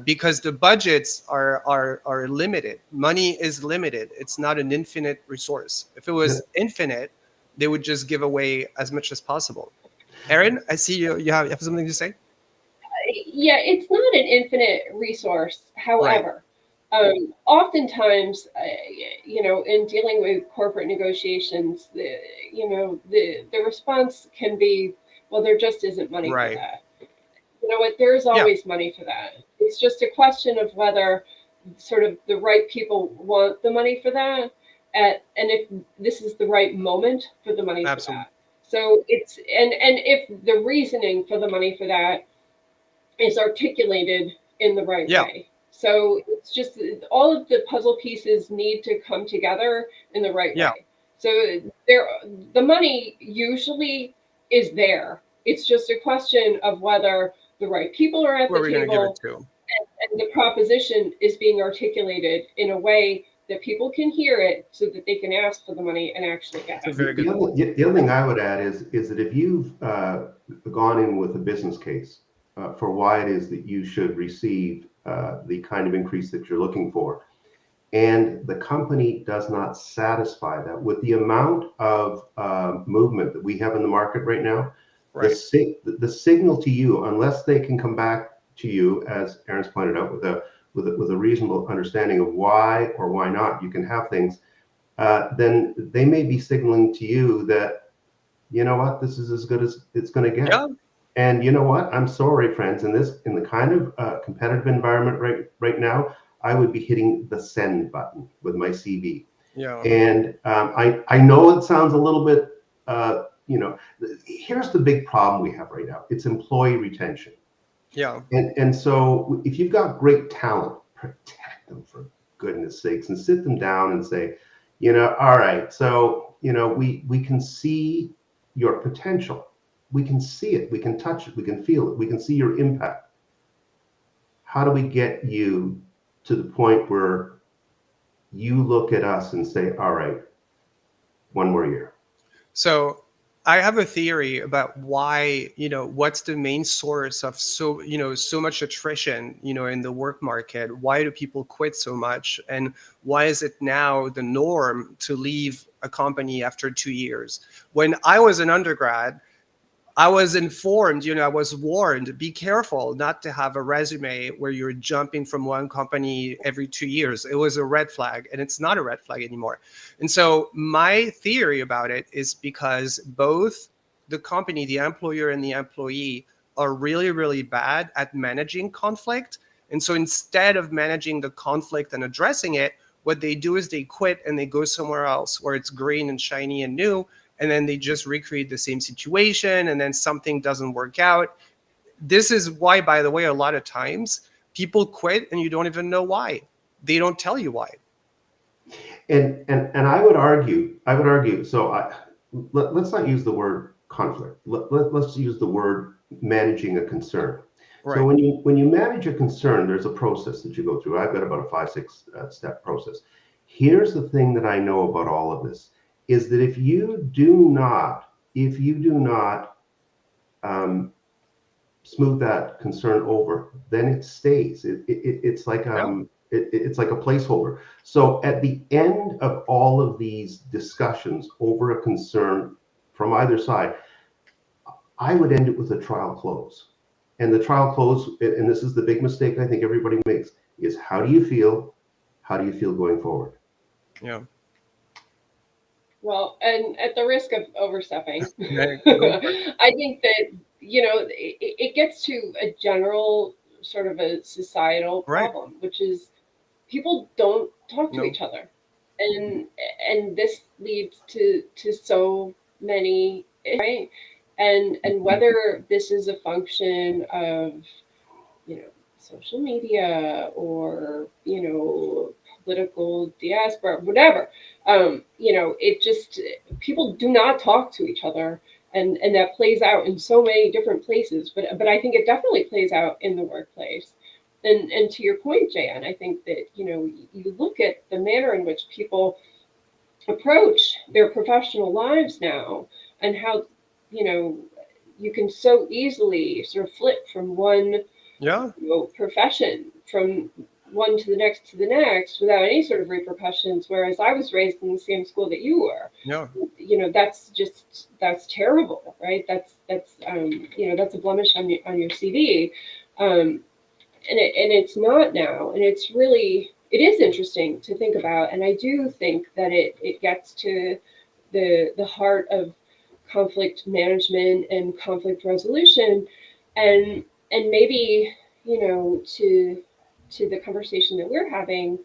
because the budgets are limited. Money is limited. It's not an infinite resource. If it was infinite, they would just give away as much as possible. Erin, I see you have something to say? Yeah, it's not an infinite resource. However, oftentimes, in dealing with corporate negotiations, the response can be, well, there just isn't money for that. You know what? There's always money for that. It's just a question of whether sort of the right people want the money for that, and if this is the right moment for the money for that. So it's and if the reasoning for the money for that is articulated in the right way. So it's just all of the puzzle pieces need to come together in the right way. So the money usually is there. It's just a question of whether the right people are at the table and the proposition is being articulated in a way that people can hear it so that they can ask for the money and actually get it. The other thing I would add is that if you've gone in with a business case for why it is that you should receive the kind of increase that you're looking for, and the company does not satisfy that. With the amount of movement that we have in the market right now, Right. the signal to you, unless they can come back to you, as Erin's pointed out, with a reasonable understanding of why or why not you can have things, then they may be signaling to you that, you know what, this is as good as it's going to get. Yeah. And you know what? I'm sorry, friends. In the kind of competitive environment right now, I would be hitting the send button with my CV. Yeah. And I know it sounds a little bit, here's the big problem we have right now. It's employee retention. Yeah. And so if you've got great talent, protect them for goodness sakes, and sit them down and say, all right, so, we can see your potential. We can see it. We can touch it. We can feel it. We can see your impact. How do we get you to the point where you look at us and say, all right, one more year? So I have a theory about why, what's the main source of so much attrition, in the work market. Why do people quit so much? And why is it now the norm to leave a company after 2 years? When I was an undergrad, I was informed, I was warned, be careful not to have a resume where you're jumping from one company every 2 years. It was a red flag, and it's not a red flag anymore. And so my theory about it is because both the company, the employer and the employee, are really, really bad at managing conflict. And so instead of managing the conflict and addressing it, what they do is they quit and they go somewhere else where it's green and shiny and new, and then they just recreate the same situation, and then something doesn't work out. This is why, by the way, a lot of times people quit and you don't even know why. They don't tell you why. And I would argue. So let's not use the word conflict. Let's use the word managing a concern. Right. So when you manage a concern, there's a process that you go through. I've got about a 5-6 step process. Here's the thing that I know about all of this, is that if you do not smooth that concern over, then it stays. It's like it's like a placeholder. So at the end of all of these discussions over a concern from either side, I would end it with a trial close. And the trial close, and this is the big mistake I think everybody makes, is how do you feel? How do you feel going forward? Yeah. Well, and at the risk of overstepping, I think that, it gets to a general sort of a societal problem, which is people don't talk to each other. And this leads to so many, right? And whether this is a function of, social media or, political diaspora, whatever, it just, people do not talk to each other. And that plays out in so many different places, but I think it definitely plays out in the workplace. And to your point, Jan, I think that, you look at the manner in which people approach their professional lives now, and how, you can so easily sort of flip from one profession from one to the next without any sort of repercussions. Whereas I was raised in the same school that you were. Yeah. That's terrible, right? That's a blemish on your CV. And it's not now. And it is interesting to think about. And I do think that it gets to the heart of conflict management and conflict resolution, and maybe, to the conversation that we're having,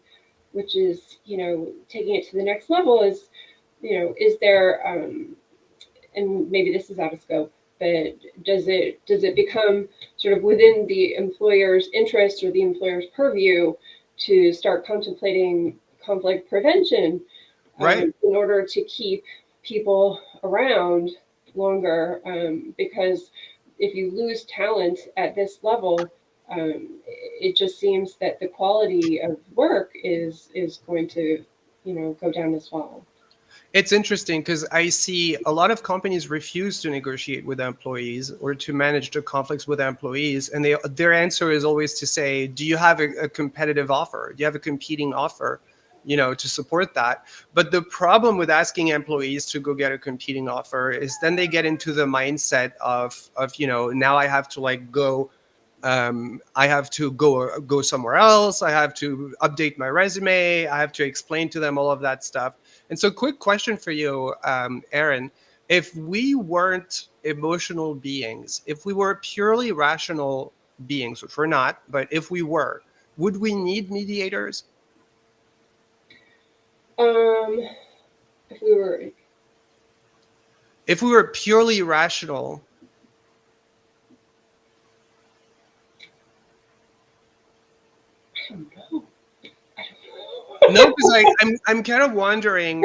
which is, taking it to the next level, is, is there, and maybe this is out of scope, but does it become sort of within the employer's interest or the employer's purview to start contemplating conflict prevention, right, in order to keep people around longer? Because if you lose talent at this level, it just seems that the quality of work is going to, go down as well. It's interesting because I see a lot of companies refuse to negotiate with employees or to manage the conflicts with employees. And their answer is always to say, do you have a competitive offer? Do you have a competing offer? to support that. But the problem with asking employees to go get a competing offer is then they get into the mindset of now I have to like go. I have to go somewhere else. I have to update my resume. I have to explain to them all of that stuff. And so, quick question for you, Erin. If we weren't emotional beings, if we were purely rational beings, which we're not, but if we were, would we need mediators? If we were, If we were purely rational, I don't know. no, because I'm kind of wondering,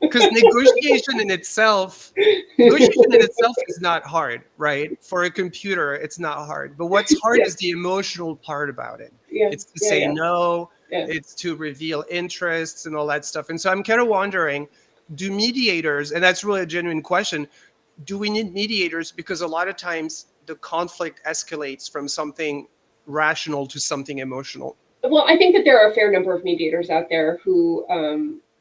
because negotiation in itself is not hard, right? For a computer, it's not hard. But what's hard is the emotional part about it. Yeah. It's to say no, Yeah. it's to reveal interests and all that stuff. And so I'm kind of wondering, do mediators, and that's really a genuine question, do we need mediators? Because a lot of times the conflict escalates from something rational to something emotional. Well, I think that there are a fair number of mediators out there who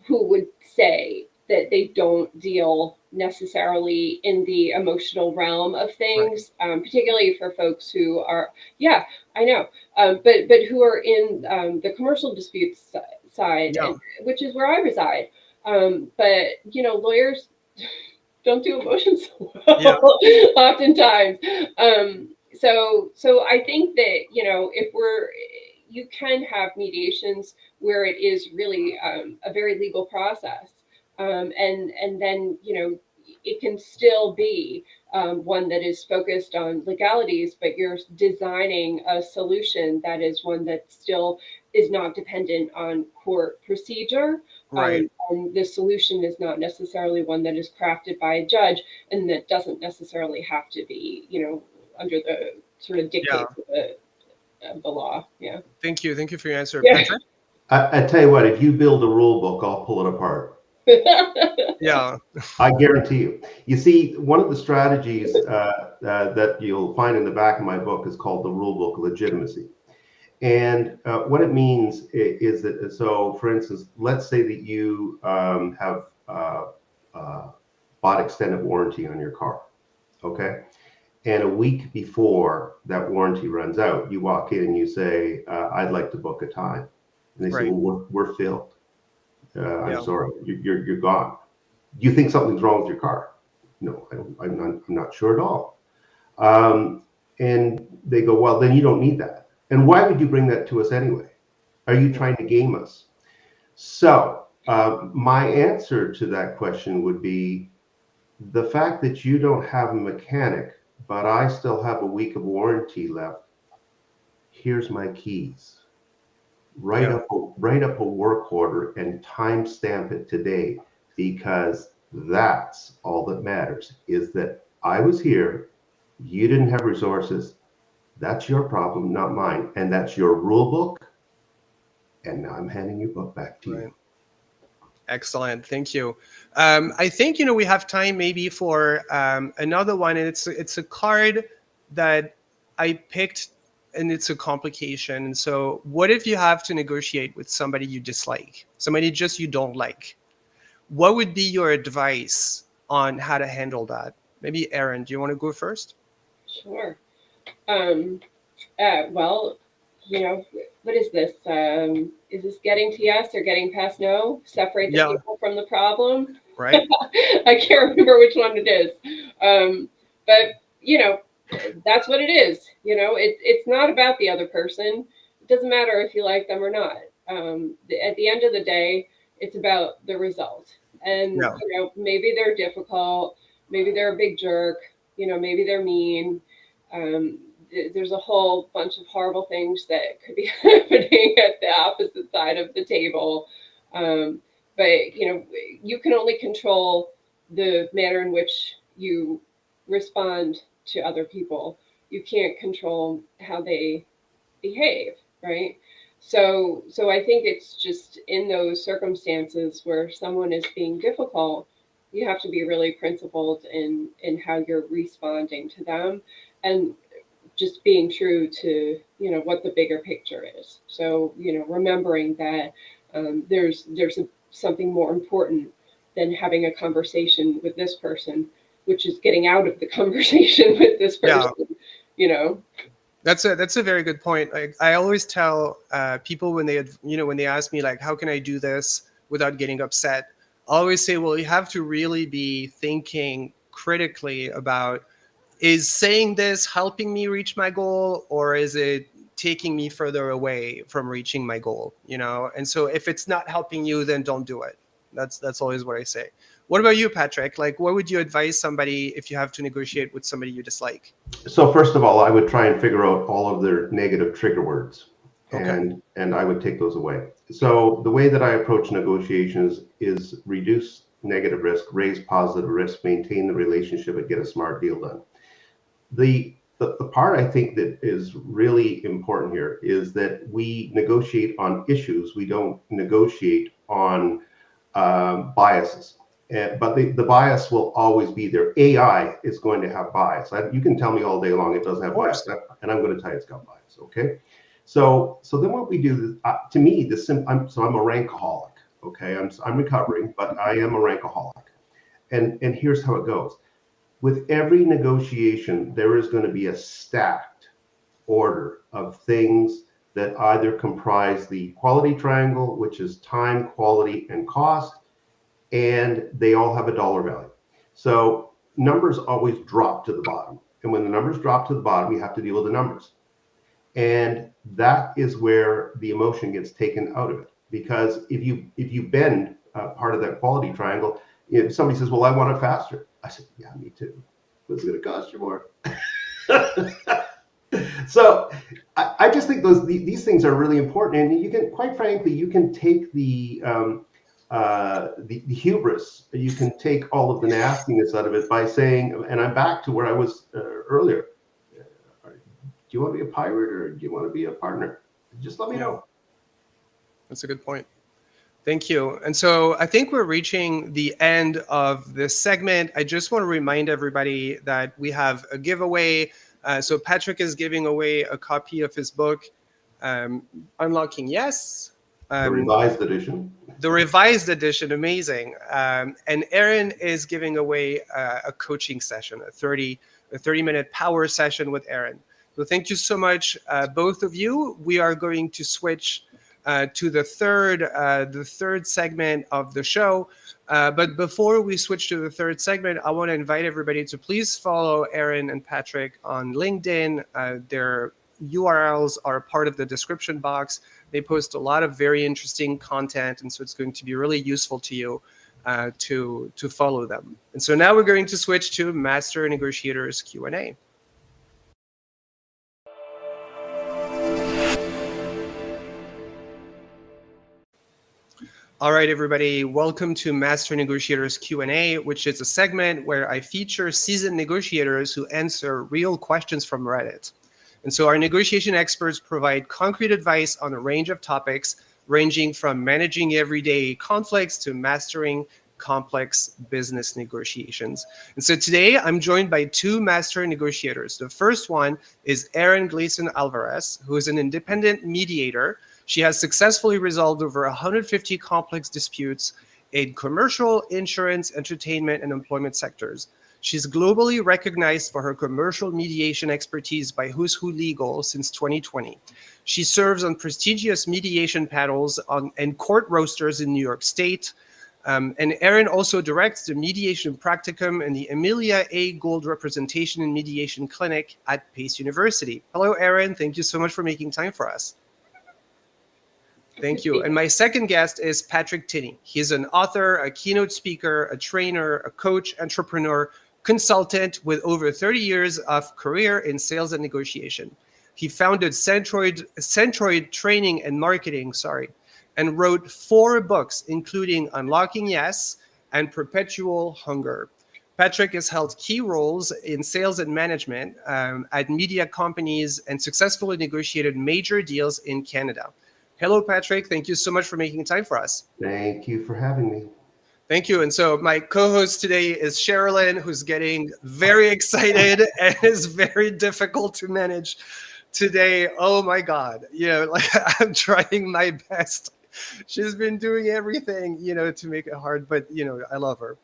would say that they don't deal necessarily in the emotional realm of things, right. Particularly for folks who are, yeah, I know, but who are in the commercial disputes side, Yeah. and, which is where I reside. But lawyers don't do emotions so well, yeah. Oftentimes. So I think that if you can have mediations where it is really a very legal process, and then it can still be one that is focused on legalities, but you're designing a solution that is one that still is not dependent on court procedure. Right. And the solution is not necessarily one that is crafted by a judge, and that doesn't necessarily have to be under the sort of dictates of the law. Yeah. Thank you for your answer, Yeah. Patrick. I tell you what, if you build a rule book, I'll pull it apart. Yeah. I guarantee you. You see, one of the strategies that you'll find in the back of my book is called the rule book legitimacy. And what it means is that, so for instance, let's say that you have bought extended warranty on your car, okay? And a week before that warranty runs out, you walk in and you say, I'd like to book a time. And they say, Right. well, we're filled. I'm sorry, you're gone. Do you think something's wrong with your car? No, I'm not sure at all. And they go, well, then you don't need that. And why would you bring that to us anyway? Are you trying to game us? So my answer to that question would be the fact that you don't have a mechanic, but I still have a week of warranty left. Here's my keys. Write up a work order and timestamp it today, because that's all that matters, is that I was here, you didn't have resources. That's your problem, not mine. And that's your rule book. And now I'm handing your book back to you. Excellent. Thank you. I think, we have time maybe for another one. And it's a card that I picked, and it's a complication. And so what if you have to negotiate with somebody you dislike, somebody just you don't like? What would be your advice on how to handle that? Maybe Erin, do you want to go first? Sure. Well, what is this? Is this getting to yes or getting past no? Separate the people from the problem. Right. I can't remember which one it is. But that's what it is. It's not about the other person. It doesn't matter if you like them or not. At the end of the day, it's about the result. And maybe they're difficult. Maybe they're a big jerk. Maybe they're mean. There's a whole bunch of horrible things that could be happening at the opposite side of the table. But you can only control the manner in which you respond to other people. You can't control how they behave, right? So I think it's just in those circumstances where someone is being difficult, you have to be really principled in how you're responding to them, and just being true to what the bigger picture is. So remembering that there's something more important than having a conversation with this person, which is getting out of the conversation with this person. That's a very good point. I always tell people when they ask me like, how can I do this without getting upset? I always say, well, you have to really be thinking critically about, is saying this helping me reach my goal, or is it taking me further away from reaching my goal? And so if it's not helping you, then don't do it. That's always what I say. What about you, Patrick? Like, what would you advise somebody if you have to negotiate with somebody you dislike? So first of all, I would try and figure out all of their negative trigger words, Okay. and I would take those away. So the way that I approach negotiations is reduce negative risk, raise positive risk, maintain the relationship, and get a smart deal done. The part I think that is really important here is that we negotiate on issues. We don't negotiate on biases. But the bias will always be there. AI is going to have bias. You can tell me all day long it doesn't have bias, and I'm going to tell you it's got bias. Okay, so then what we do, to me, I'm a rankaholic. Okay, I'm recovering, but I am a rankaholic, and here's how it goes. With every negotiation, there is going to be a stacked order of things that either comprise the quality triangle, which is time, quality, and cost, and they all have a dollar value. So numbers always drop to the bottom. And when the numbers drop to the bottom, you have to deal with the numbers. And that is where the emotion gets taken out of it. Because if you bend part of that quality triangle, if somebody says, well, I want it faster. I said, yeah, me too. What's it going to cost you more? So I just think these things are really important. And you can, quite frankly, you can take the hubris, you can take all of the nastiness out of it by saying, and I'm back to where I was earlier. Do you want to be a pirate or do you want to be a partner? Just let me know. That's a good point. Thank you. And so I think we're reaching the end of this segment. I just want to remind everybody that we have a giveaway. So Patrick is giving away a copy of his book, Unlocking Yes. The revised edition. The revised edition, amazing. And Erin is giving away a coaching session, a 30-minute power session with Erin. So thank you so much, both of you. We are going to switch to the third segment of the show. But before we switch to the third segment, I want to invite everybody to please follow Erin and Patrick on LinkedIn. Their URLs are part of the description box. They post a lot of very interesting content, and so it's going to be really useful to you to follow them. And so now we're going to switch to Master Negotiators Q&A. All right, everybody, welcome to Master Negotiators Q&A, which is a segment where I feature seasoned negotiators who answer real questions from Reddit. And so our negotiation experts provide concrete advice on a range of topics, ranging from managing everyday conflicts to mastering complex business negotiations. And so today I'm joined by two master negotiators. The first one is Erin Gleason Alvarez, who is an independent mediator. She has successfully resolved over 150 complex disputes in commercial, insurance, entertainment, and employment sectors. She's globally recognized for her commercial mediation expertise by Who's Who Legal since 2020. She serves on prestigious mediation panels and court roasters in New York State. And Erin also directs the Mediation Practicum and the Amelia A. Gould Representation and Mediation Clinic at Pace University. Hello, Erin. Thank you so much for making time for us. Thank you. And my second guest is Patrick Tinney. He's an author, a keynote speaker, a trainer, a coach, entrepreneur, consultant with over 30 years of career in sales and negotiation. He founded Centroid Training and Marketing, and wrote 4 books, including Unlocking Yes and Perpetual Hunger. Patrick has held key roles in sales and management at media companies and successfully negotiated major deals in Canada. Hello, Patrick. Thank you so much for making time for us. Thank you for having me. Thank you. And so my co-host today is Sherilyn, who's getting very excited and is very difficult to manage today. Oh my God. I'm trying my best. She's been doing everything, to make it hard, but I love her.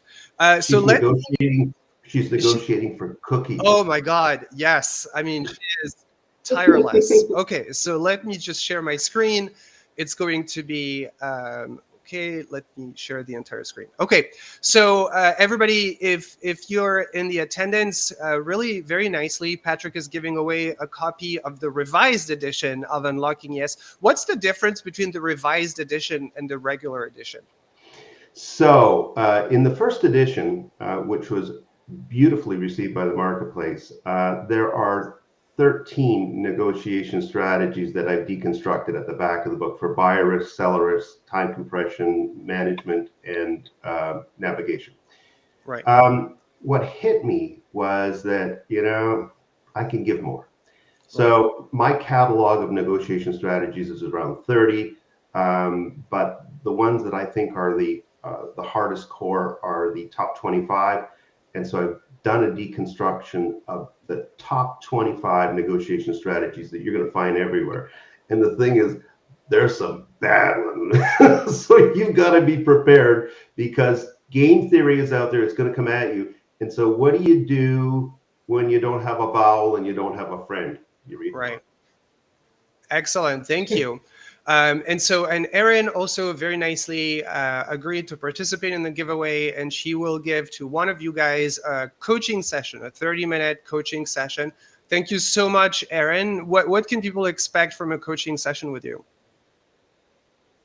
So She's negotiating. She's negotiating for cookies. Oh my God, yes. I mean, she is tireless. Okay, so let me just share my screen. It's going to be okay. Let me share the entire screen. Okay, so everybody, if you're in the attendance, really very nicely, Patrick is giving away a copy of the revised edition of Unlocking Yes. What's the difference between the revised edition and the regular edition? So in the first edition, which was beautifully received by the marketplace, there are 13 negotiation strategies that I've deconstructed at the back of the book for buyer risk, seller risk, time compression, management, and navigation. Right. What hit me was that, I can give more. So my catalog of negotiation strategies is around 30, but the ones that I think are the hardest core are the top 25. And so I've done a deconstruction of the top 25 negotiation strategies that you're going to find everywhere. And the thing is, there's some bad ones. So you've got to be prepared, because game theory is out there. It's going to come at you. And so what do you do when you don't have a vowel and you don't have a friend? You read. Right. Excellent. Thank you. And Erin also very nicely agreed to participate in the giveaway, and she will give to one of you guys a coaching session, a 30-minute coaching session. Thank you so much, Erin. What can people expect from a coaching session with you?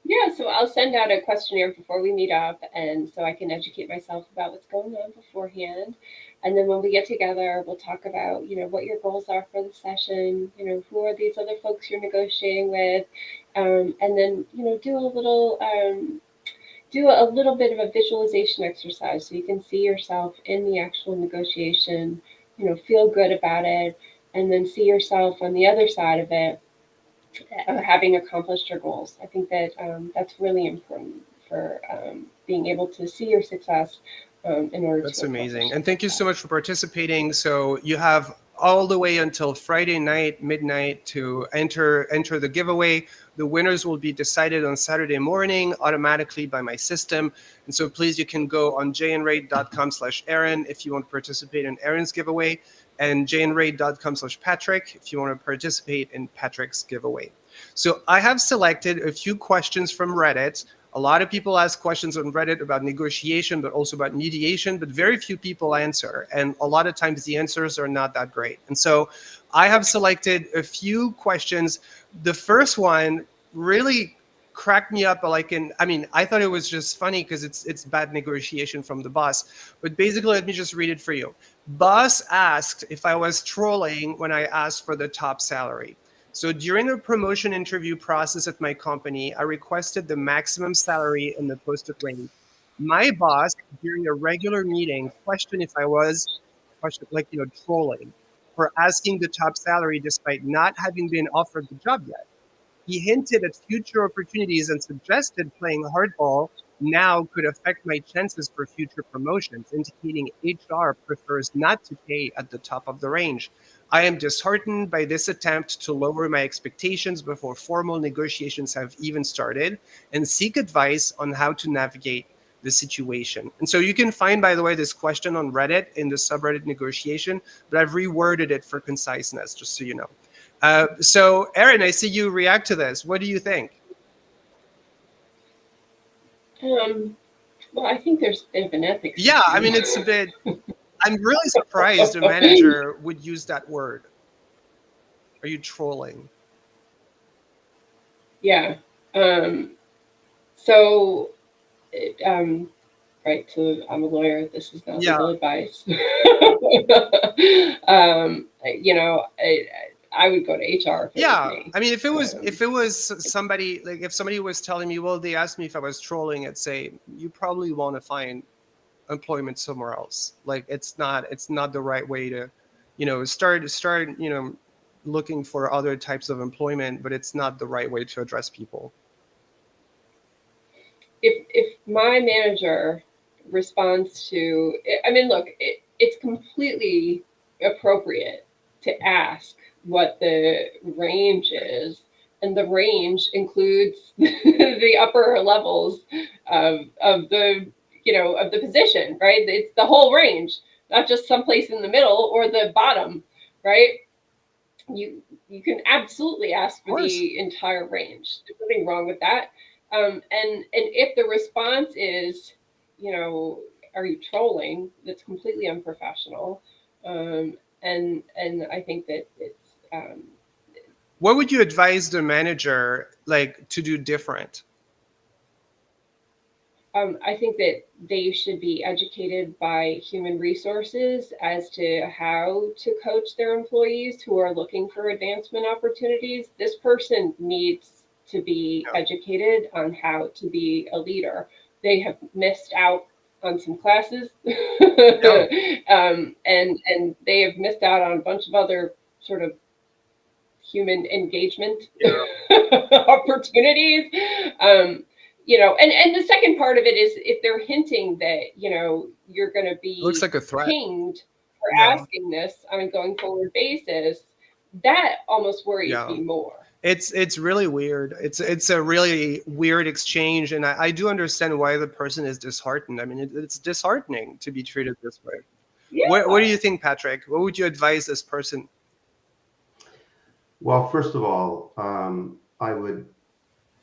Yeah, so I'll send out a questionnaire before we meet up, and so I can educate myself about what's going on beforehand. And then when we get together, we'll talk about, what your goals are for the session, who are these other folks you're negotiating with, and then, do a little bit of a visualization exercise so you can see yourself in the actual negotiation, feel good about it, and then see yourself on the other side of it, having accomplished your goals. I think that that's really important for being able to see your success in order to. That's amazing. And thank you so much for participating. So you have all the way until Friday night, midnight, to enter the giveaway. The winners will be decided on Saturday morning automatically by my system. And so please, you can go on jnraid.com/Erin if you want to participate in Erin's giveaway, and jnraid.com/Patrick if you want to participate in Patrick's giveaway. So I have selected a few questions from Reddit. A lot of people ask questions on Reddit about negotiation, but also about mediation, but very few people answer. And a lot of times the answers are not that great. And so I have selected a few questions. The first one really cracked me up. I thought it was just funny because it's bad negotiation from the boss. But basically, let me just read it for you. Boss asked if I was trolling when I asked for the top salary. So during the promotion interview process at my company, I requested the maximum salary in the posted range. My boss, during a regular meeting, questioned if I was trolling for asking the top salary despite not having been offered the job yet. He hinted at future opportunities and suggested playing hardball now could affect my chances for future promotions, indicating HR prefers not to pay at the top of the range. I am disheartened by this attempt to lower my expectations before formal negotiations have even started, and seek advice on how to navigate the situation. And so you can find, by the way, this question on Reddit in the subreddit negotiation, but I've reworded it for conciseness, just so you know. So Erin, I see you react to this. What do you think? Well, I think there's a bit of an ethics. Yeah, I mean, it's a bit. I'm really surprised a manager would use that word. Are you trolling? Yeah. Right. So I'm a lawyer. This is not legal advice. I would go to HR. I mean, if it was somebody, like if somebody was telling me, well, they asked me if I was trolling, I'd say you probably want to find employment somewhere else. Like it's not the right way to, start looking for other types of employment, but it's not the right way to address people. If my manager responds to, look, it's completely appropriate to ask what the range is and the range includes the upper levels of the, you know, of the position, right? It's the whole range, not just someplace in the middle or the bottom, right? You can absolutely ask for the entire range. There's nothing wrong with that. And if the response is, you know, are you trolling? That's completely unprofessional. And I think that it's. What would you advise the manager like to do different? I think that they should be educated by human resources as to how to coach their employees who are looking for advancement opportunities. This person needs to be educated on how to be a leader. They have missed out on some classes, and they have missed out on a bunch of other sort of human engagement opportunities. You know, and the second part of it is if they're hinting that, you know, you're going to be looks like a threat. pinged for asking this on a going forward basis, that almost worries me more. It's really weird. It's a really weird exchange, and I do understand why the person is disheartened. I mean, it's disheartening to be treated this way. Yeah. What do you think, Patrick? What would you advise this person? Well, first of all, I would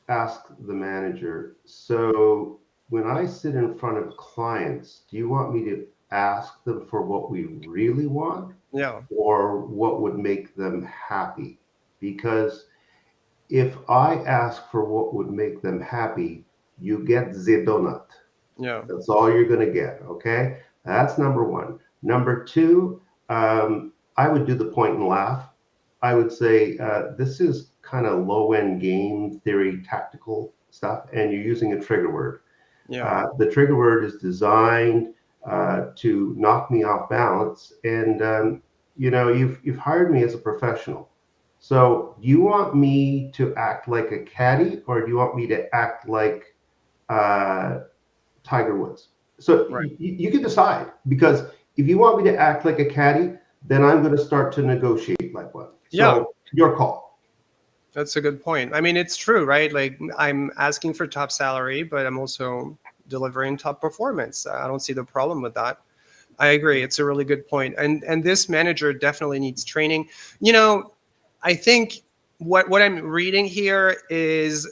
ask the manager, so when I sit in front of clients, do you want me to ask them for what we really want? Yeah. Or what would make them happy? Because if I ask for what would make them happy, you get the donut. Yeah. That's all you're going to get. Okay. That's number one. Number two, I would do the point and laugh. I would say this is kind of low-end game theory, tactical stuff, and you're using a trigger word. Yeah. The trigger word is designed to knock me off balance, and you know, you've hired me as a professional. So do you want me to act like a caddy, or do you want me to act like Tiger Woods? So you can decide, because if you want me to act like a caddy, then I'm going to start to negotiate like one. So your call. That's a good point. I mean, it's true, right? Like, I'm asking for top salary, but I'm also delivering top performance. I don't see the problem with that. I agree. It's a really good point. And this manager definitely needs training. You know, I think what I'm reading here is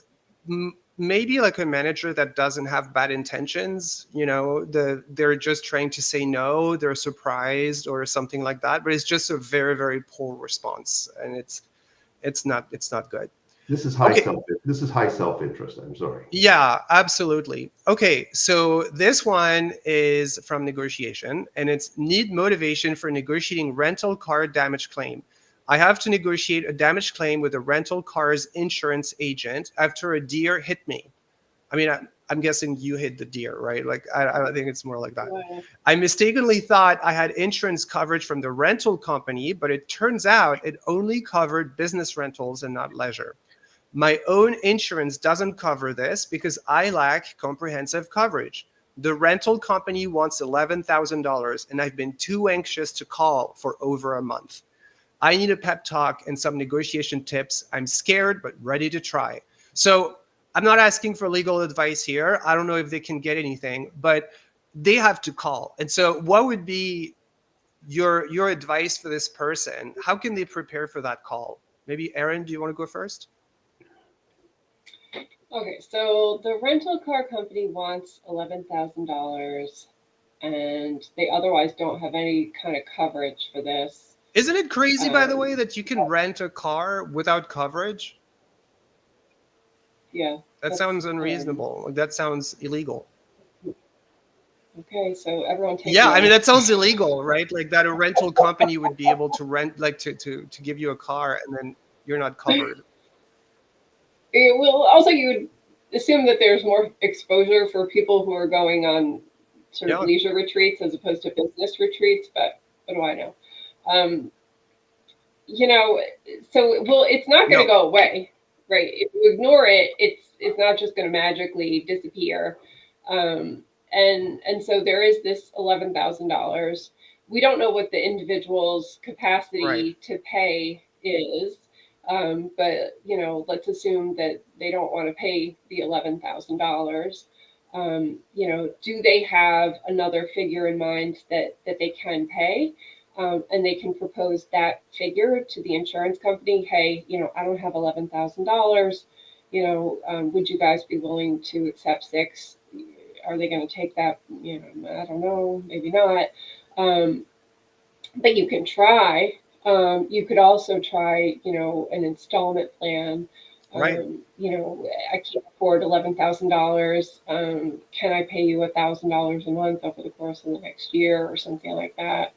maybe like a manager that doesn't have bad intentions. You know, they're just trying to say no, they're surprised or something like that. But it's just a very, very poor response, and it's not good. This is high self-interest. I'm sorry. Yeah, absolutely. Okay, so this one is from negotiation, and it's need motivation for negotiating rental car damage claim. I have to negotiate a damage claim with a rental car's insurance agent after a deer hit me. I mean, I'm guessing you hit the deer, right? Like, I think it's more like that. Yeah. I mistakenly thought I had insurance coverage from the rental company, but it turns out it only covered business rentals and not leisure. My own insurance doesn't cover this because I lack comprehensive coverage. The rental company wants $11,000, and I've been too anxious to call for over a month. I need a pep talk and some negotiation tips. I'm scared, but ready to try. So I'm not asking for legal advice here. I don't know if they can get anything, but they have to call. And so what would be your advice for this person? How can they prepare for that call? Maybe Erin, do you want to go first? Okay, so the rental car company wants $11,000, and they otherwise don't have any kind of coverage for this. Isn't it crazy, by the way, that you can rent a car without coverage? Yeah. That sounds unreasonable. That sounds illegal. Okay, so everyone take I mean, that sounds illegal, right? Like that a rental company would be able to rent, like to give you a car, and then you're not covered. Well, also you would assume that there's more exposure for people who are going on sort of leisure retreats as opposed to business retreats, but what do I know? You know, so, well, it's not going to go away, right? If you ignore it, it's not just going to magically disappear. And so there is this $11,000. We don't know what the individual's capacity to pay is. But, you know, let's assume that they don't want to pay the $11,000. You know, do they have another figure in mind that they can pay? And they can propose that figure to the insurance company. Hey, you know, I don't have $11,000. You know, would you guys be willing to accept 6? Are they going to take that? You know, I don't know, maybe not. But you can try. You could also try, you know, an installment plan. Right. You know, I can't afford $11,000. Can I pay you $1,000 a month over the course of the next year or something like that?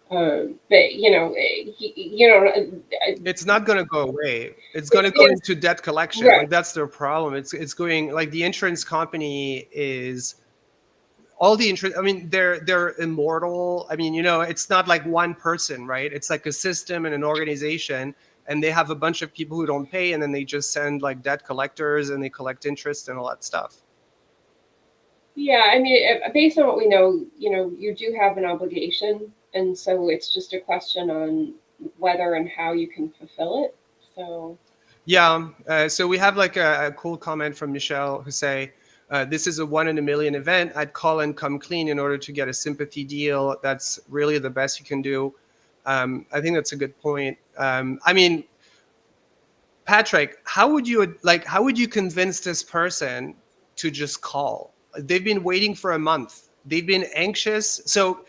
But you know, It's not going to go away. It's going to go into debt collection. right. Like that's their problem. It's going, like, the insurance company is all the insurance. I mean, they're immortal. I mean, you know, it's not like one person, right? It's like a system and an organization, and they have a bunch of people who don't pay, and then they just send like debt collectors, and they collect interest and all that stuff. Yeah, I mean, based on what we know, you know, you do have an obligation, and so it's just a question on whether and how you can fulfill it. So Yeah. So we have like a cool comment from Michelle who say, this is a 1 in a million event. I'd call and come clean in order to get a sympathy deal. That's really the best you can do. I think that's a good point. I mean, Patrick, how would you convince this person to just call? They've been waiting for a month. They've been anxious. So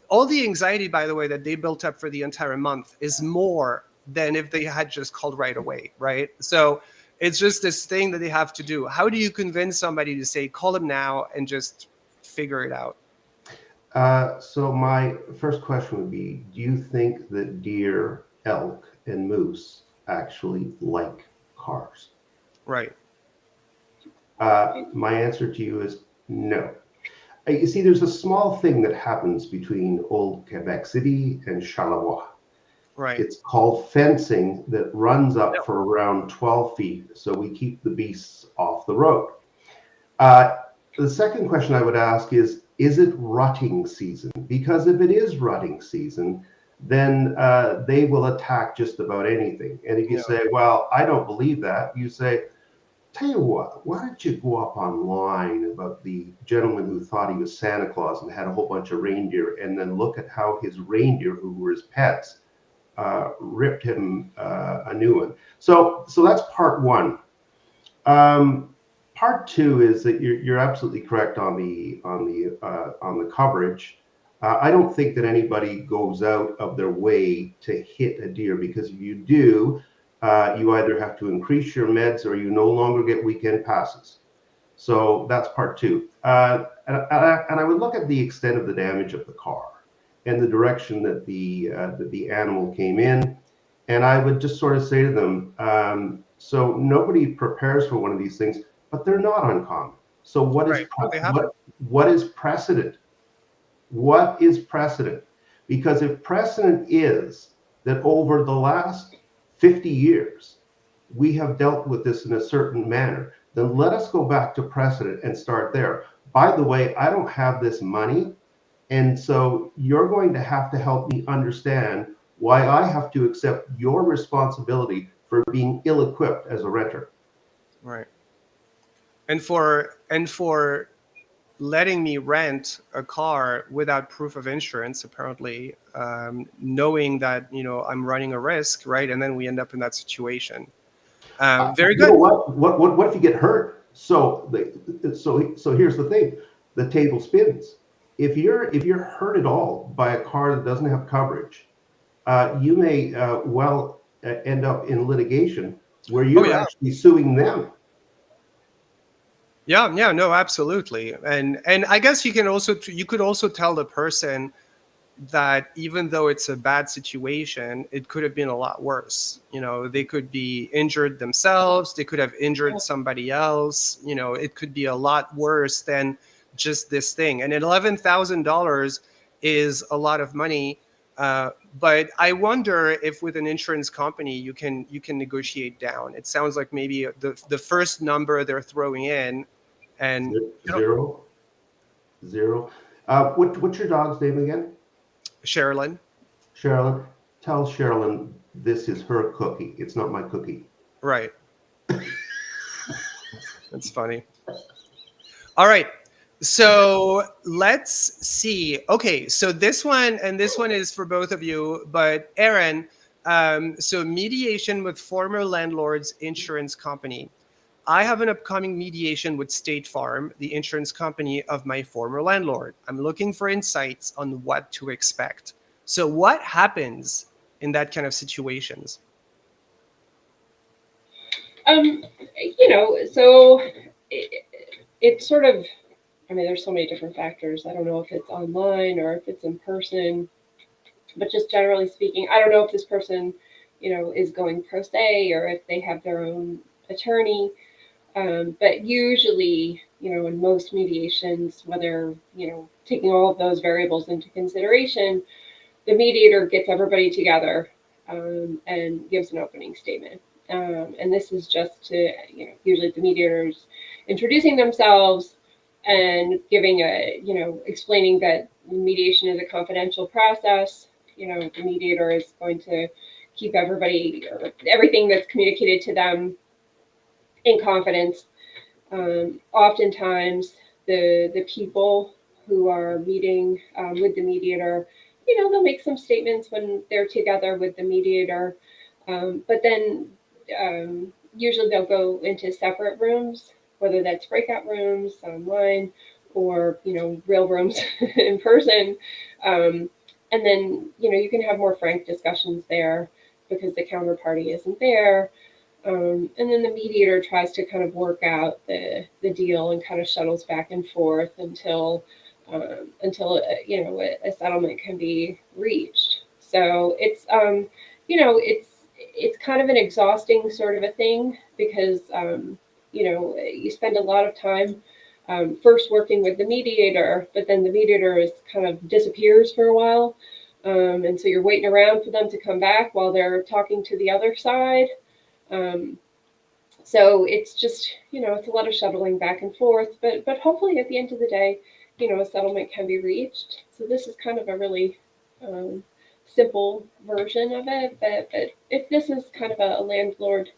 all the anxiety, by the way, that they built up for the entire month is more than if they had just called right away, right? So it's just this thing that they have to do. How do you convince somebody to say, call them now and just figure it out? So my first question would be, do you think that deer, elk, and moose actually like cars? Right. My answer to you is no. You see, there's a small thing that happens between Old Quebec City and Charlevoix. Right. It's called fencing that runs up Yep. for around 12 feet, so we keep the beasts off the road. The second question I would ask is it rutting season? Because if it is rutting season, then they will attack just about anything. And if you say, well, I don't believe that, you say, tell you what, why don't you go up online about the gentleman who thought he was Santa Claus and had a whole bunch of reindeer, and then look at how his reindeer, who were his pets, ripped him a new one. So that's part one. Part two is that you're absolutely correct on the coverage. I don't think that anybody goes out of their way to hit a deer, because if you do, you either have to increase your meds or you no longer get weekend passes. So that's part two. And I would look at the extent of the damage of the car and the direction that the animal came in, and I would just sort of say to them, so nobody prepares for one of these things, but they're not uncommon. So what is what is precedent? What is precedent? Because if precedent is that over the last 50 years, we have dealt with this in a certain manner, then let us go back to precedent and start there. By the way, I don't have this money, and so you're going to have to help me understand why I have to accept your responsibility for being ill-equipped as a renter. Right. And for letting me rent a car without proof of insurance, apparently, knowing that, you know, I'm running a risk, right? And then we end up in that situation. Very good. You know what if you get hurt? So here's the thing: the table spins. If you're hurt at all by a car that doesn't have coverage, you may end up in litigation where you're actually suing them. Yeah, no, absolutely. And I guess you could also tell the person that even though it's a bad situation, it could have been a lot worse. You know, they could be injured themselves, they could have injured somebody else. You know, it could be a lot worse than just this thing. And $11,000 is a lot of money. But I wonder if with an insurance company you can negotiate down. It sounds like maybe the first number they're throwing in, and Zero. What's your dog's name again? Sherilyn. Sherilyn. Tell Sherilyn this is her cookie. It's not my cookie. Right. That's funny. All right. So let's see. Okay, so this one is for both of you, but Erin, so mediation with former landlord's insurance company. I have an upcoming mediation with State Farm, the insurance company of my former landlord. I'm looking for insights on what to expect. So what happens in that kind of situations? So it's sort of, I mean, there's so many different factors. I don't know if it's online or if it's in person, but just generally speaking, I don't know if this person, is going pro se or if they have their own attorney. But usually, in most mediations, whether, taking all of those variables into consideration, the mediator gets everybody together and gives an opening statement. And this is just to, usually the mediators introducing themselves and giving explaining that mediation is a confidential process. The mediator is going to keep everything that's communicated to them in confidence. Oftentimes, the people who are meeting with the mediator, they'll make some statements when they're together with the mediator, but then usually they'll go into separate rooms, whether that's breakout rooms online or real rooms in person, and then you can have more frank discussions there because the counterparty isn't there. And then the mediator tries to kind of work out the deal and kind of shuttles back and forth until a settlement can be reached. So it's it's kind of an exhausting sort of a thing because you spend a lot of time first working with the mediator, but then the mediator is kind of disappears for a while, and so you're waiting around for them to come back while they're talking to the other side. So it's just, it's a lot of shuttling back and forth, but hopefully at the end of the day, a settlement can be reached. So this is kind of a really simple version of it. But if this is kind of a landlord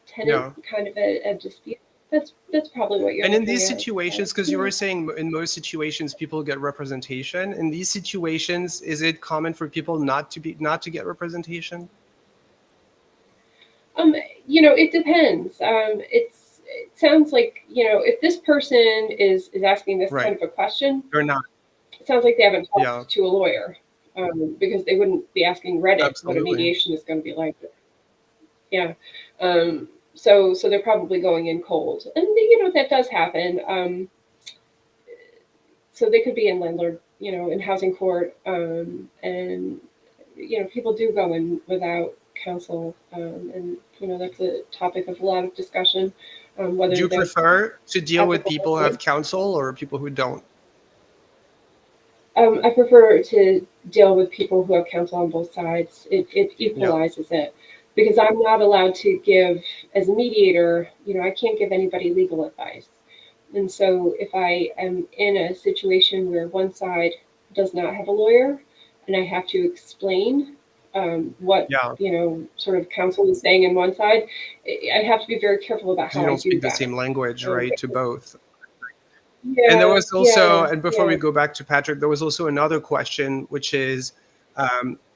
tenant kind of a dispute, that's probably what you're. And in these situations, because you were saying in most situations people get representation. In these situations, is it common for people not to get representation? It depends. It sounds like, if this person is asking this kind of a question, or not, it sounds like they haven't talked to a lawyer, because they wouldn't be asking Reddit what a mediation is going to be like. Yeah. So they're probably going in cold, and that does happen. So they could be in landlord, in housing court, and people do go in without counsel, and that's a topic of a lot of discussion. Whether do you prefer to deal with people who have counsel or people who don't? I prefer to deal with people who have counsel on both sides. It equalizes it, because I'm not allowed to give, as a mediator, I can't give anybody legal advice. And so if I am in a situation where one side does not have a lawyer and I have to explain what sort of counsel is saying in one side, I have to be very careful about how I do that. You don't speak the same language, right, to both. Yeah, and there was also, and before we go back to Patrick, there was also another question, which is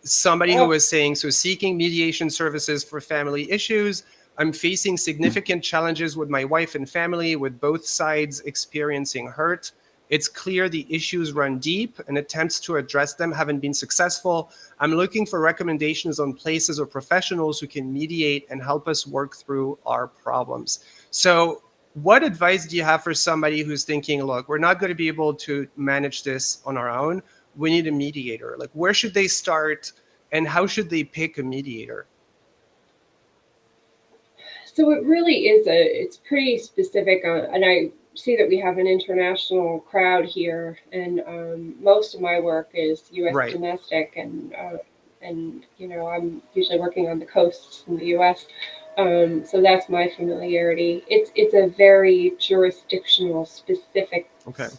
somebody who was saying, so seeking mediation services for family issues. I'm facing significant challenges with my wife and family, with both sides experiencing hurt. It's clear the issues run deep and attempts to address them haven't been successful. I'm looking for recommendations on places or professionals who can mediate and help us work through our problems. So what advice do you have for somebody who's thinking, look, we're not going to be able to manage this on our own. We need a mediator. Like, where should they start and how should they pick a mediator? So it really is it's pretty specific and I see that we have an international crowd here, and most of my work is U.S. domestic, and I'm usually working on the coasts in the U.S. So that's my familiarity. It's a very jurisdictional specific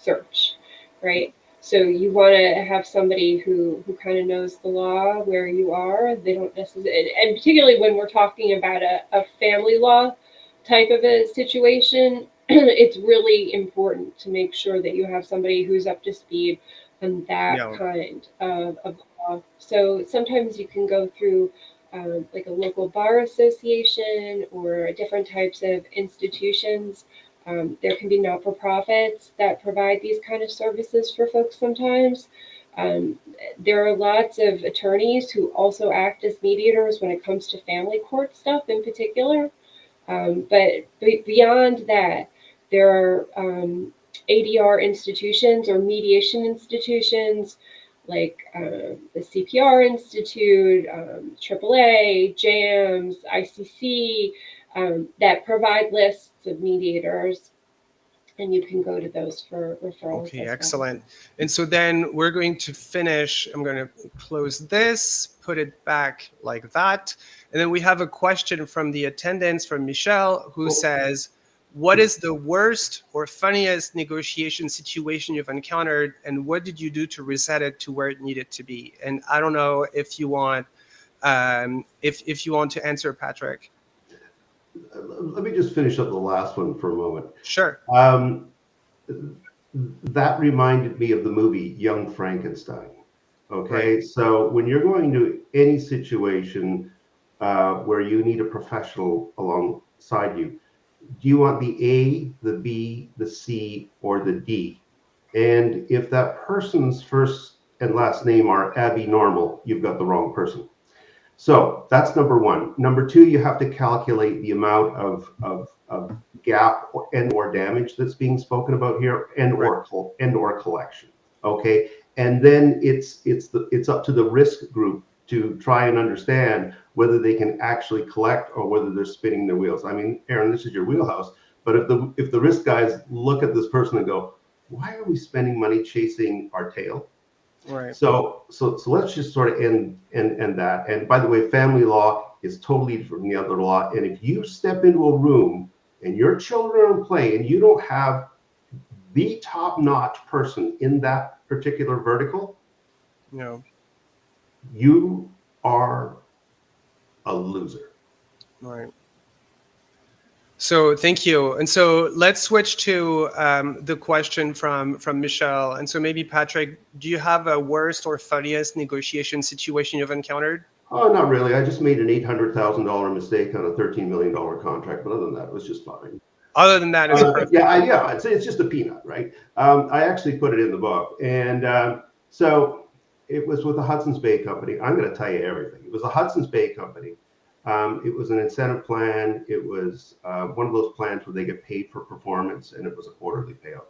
search, right? So you want to have somebody who kind of knows the law where you are. They don't necessarily, and particularly when we're talking about a family law type of a situation, it's really important to make sure that you have somebody who's up to speed on that Yeah. kind of law. So sometimes you can go through like a local bar association or different types of institutions. There can be not-for-profits that provide these kind of services for folks sometimes. There are lots of attorneys who also act as mediators when it comes to family court stuff in particular. But beyond that, there are ADR institutions or mediation institutions like the CPR Institute, AAA, JAMS, ICC, that provide lists of mediators, and you can go to those for referrals Okay, as well. excellent. And so then we're going to finish. I'm going to close this, put it back like that. And then we have a question from the attendants, from Michelle, who says, what is the worst or funniest negotiation situation you've encountered, and what did you do to reset it to where it needed to be? And I don't know if you want if you want to answer, Patrick. Let me just finish up the last one for a moment. Sure. That reminded me of the movie Young Frankenstein. Okay, Right. so when you're going to any situation where you need a professional alongside you, do you want the A, the B, the C, or the D? And if that person's first and last name are abnormal, you've got the wrong person. So that's number one. Number two, you have to calculate the amount of gap or damage that's being spoken about here, or collection. Okay, and then it's up to the risk group to try and understand whether they can actually collect or whether they're spinning their wheels. I mean, Erin, this is your wheelhouse. But if the risk guys look at this person and go, why are we spending money chasing our tail? Right. So let's just sort of end that. And by the way, family law is totally different from the other law. And if you step into a room and your children are playing and you don't have the top-notch person in that particular vertical, No. you are a loser. Right. So thank you. And so let's switch to the question from Michelle. And so maybe, Patrick, do you have a worst or funniest negotiation situation you've encountered? Oh, not really. I just made an $800,000 mistake on a $13 million contract. But other than that, it was just fine. Other than that, it's perfect. Yeah, it's just a peanut, right? I actually put it in the book. And so it was with the Hudson's Bay Company. I'm going to tell you everything. It was a Hudson's Bay Company. It was an incentive plan. It was one of those plans where they get paid for performance, and it was a quarterly payout.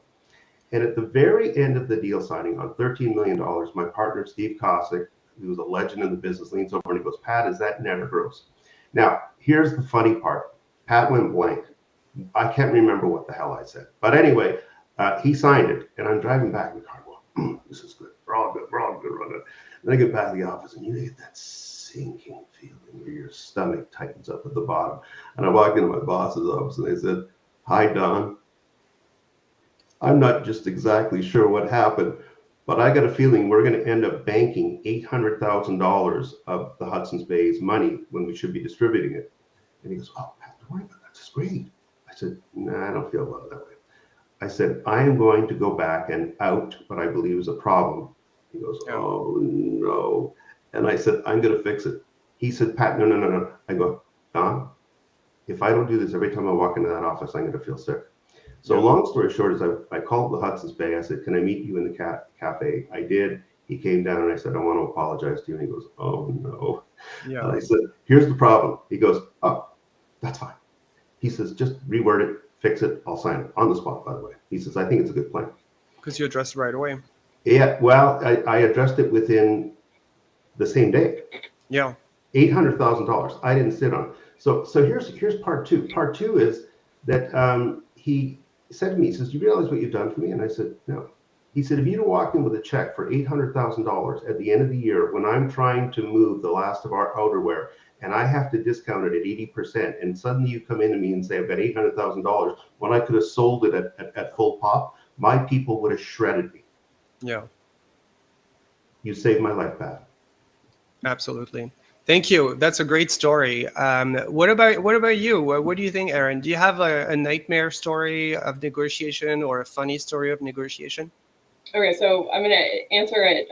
And at the very end of the deal signing on $13 million, my partner, Steve Cossack, who was a legend in the business, leans over and he goes, Pat, is that net or gross? Now, here's the funny part. Pat went blank. I can't remember what the hell I said. But anyway, he signed it, and I'm driving back in the car going, this is good. We're all good running. Then I get back to the office, and you get that sinking feeling where your stomach tightens up at the bottom. And I walk into my boss's office, and they said, hi, Don. I'm not just exactly sure what happened, but I got a feeling we're going to end up banking $800,000 of the Hudson's Bay's money when we should be distributing it. And he goes, oh, Pat, don't worry about that. That's great. I said, nah, I don't feel about it that way. I said, I am going to go back and out what I believe is a problem. He goes, oh, no. And I said, I'm going to fix it. He said, Pat, no. I go, Don, if I don't do this every time I walk into that office, I'm going to feel sick. So long story short is I called the Hudson's Bay. I said, can I meet you in the cafe? I did. He came down and I said, I want to apologize to you. And he goes, oh, no. Yeah. And I said, here's the problem. He goes, oh, that's fine. He says, just reword it, fix it. I'll sign it on the spot, by the way. He says, I think it's a good plan. Because you addressed it right away. Yeah, well, I addressed it within the same day. Yeah. $800,000. I didn't sit on it. So here's part two. Part two is that he said to me, he says, do you realize what you've done for me? And I said, no. He said, if you don't walk in with a check for $800,000 at the end of the year when I'm trying to move the last of our outerwear and I have to discount it at 80%, and suddenly you come in to me and say, I've got $800,000 when I could have sold it at full pop, my people would have shredded me. Yeah. you saved my life, Pat. Absolutely. Thank you. That's a great story. What about you? What do you think, Erin? Do you have a nightmare story of negotiation or a funny story of negotiation? Okay, so I'm going to answer it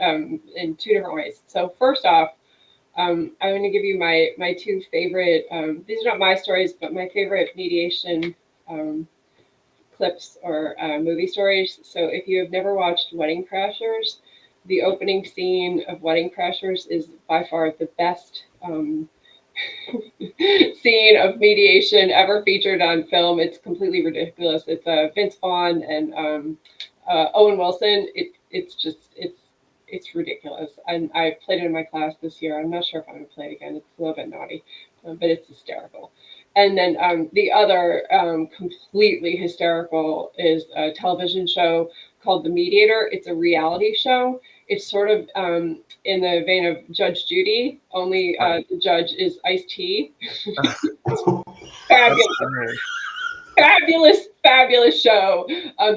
in two different ways. So first off, I'm going to give you my two favorite. These are not my stories, but my favorite mediation clips or movie stories. So if you have never watched Wedding Crashers, the opening scene of Wedding Crashers is by far the best scene of mediation ever featured on film. It's completely ridiculous. It's Vince Vaughn and Owen Wilson. It's ridiculous. And I played it in my class this year. I'm not sure if I'm going to play it again. It's a little bit naughty, but it's hysterical. And then the other completely hysterical is a television show called The Mediator. It's a reality show. It's sort of in the vein of Judge Judy, only the judge is Ice-T. Fabulous show.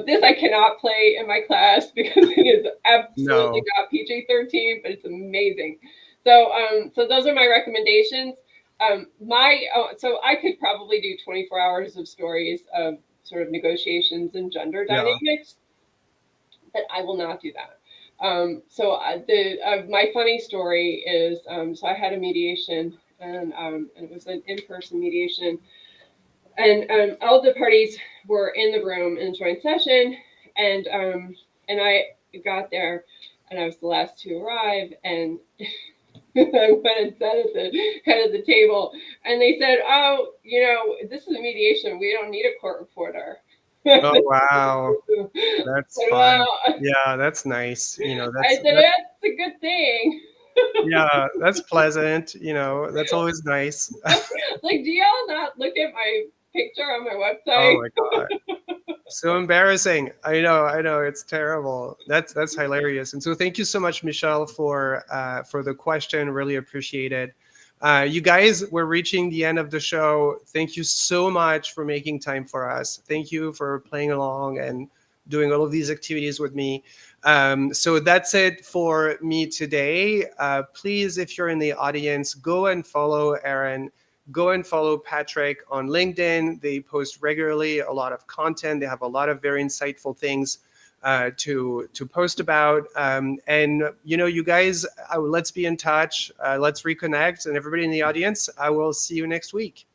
This I cannot play in my class because it is absolutely not PG-13, but it's amazing. So those are my recommendations. So I could probably do 24 hours of stories of sort of negotiations and gender dynamics, but I will not do that. My funny story is, so I had a mediation and it was an in-person mediation, and all the parties were in the room in joint session, and I got there and I was the last to arrive, and I went and sat at the head of the table, and they said, "Oh, this is a mediation. We don't need a court reporter." Oh, wow. That's fun. Yeah, that's nice. I said, that's a good thing. Yeah, that's pleasant. That's always nice. Like, do y'all not look at my picture on my website? Oh my God. So embarrassing. I know. It's terrible. That's hilarious. And so thank you so much, Michelle, for the question. Really appreciate it. You guys, we're reaching the end of the show. Thank you so much for making time for us. Thank you for playing along and doing all of these activities with me. So that's it for me today. Please, if you're in the audience, go and follow Erin. Go and follow Patrick on LinkedIn. They post regularly a lot of content. They have a lot of very insightful things to post about. And you guys, let's be in touch. Let's reconnect. And everybody in the audience, I will see you next week.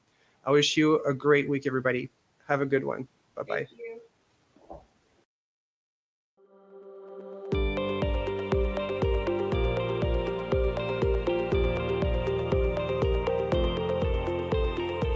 I wish you a great week, everybody. Have a good one. Bye-bye.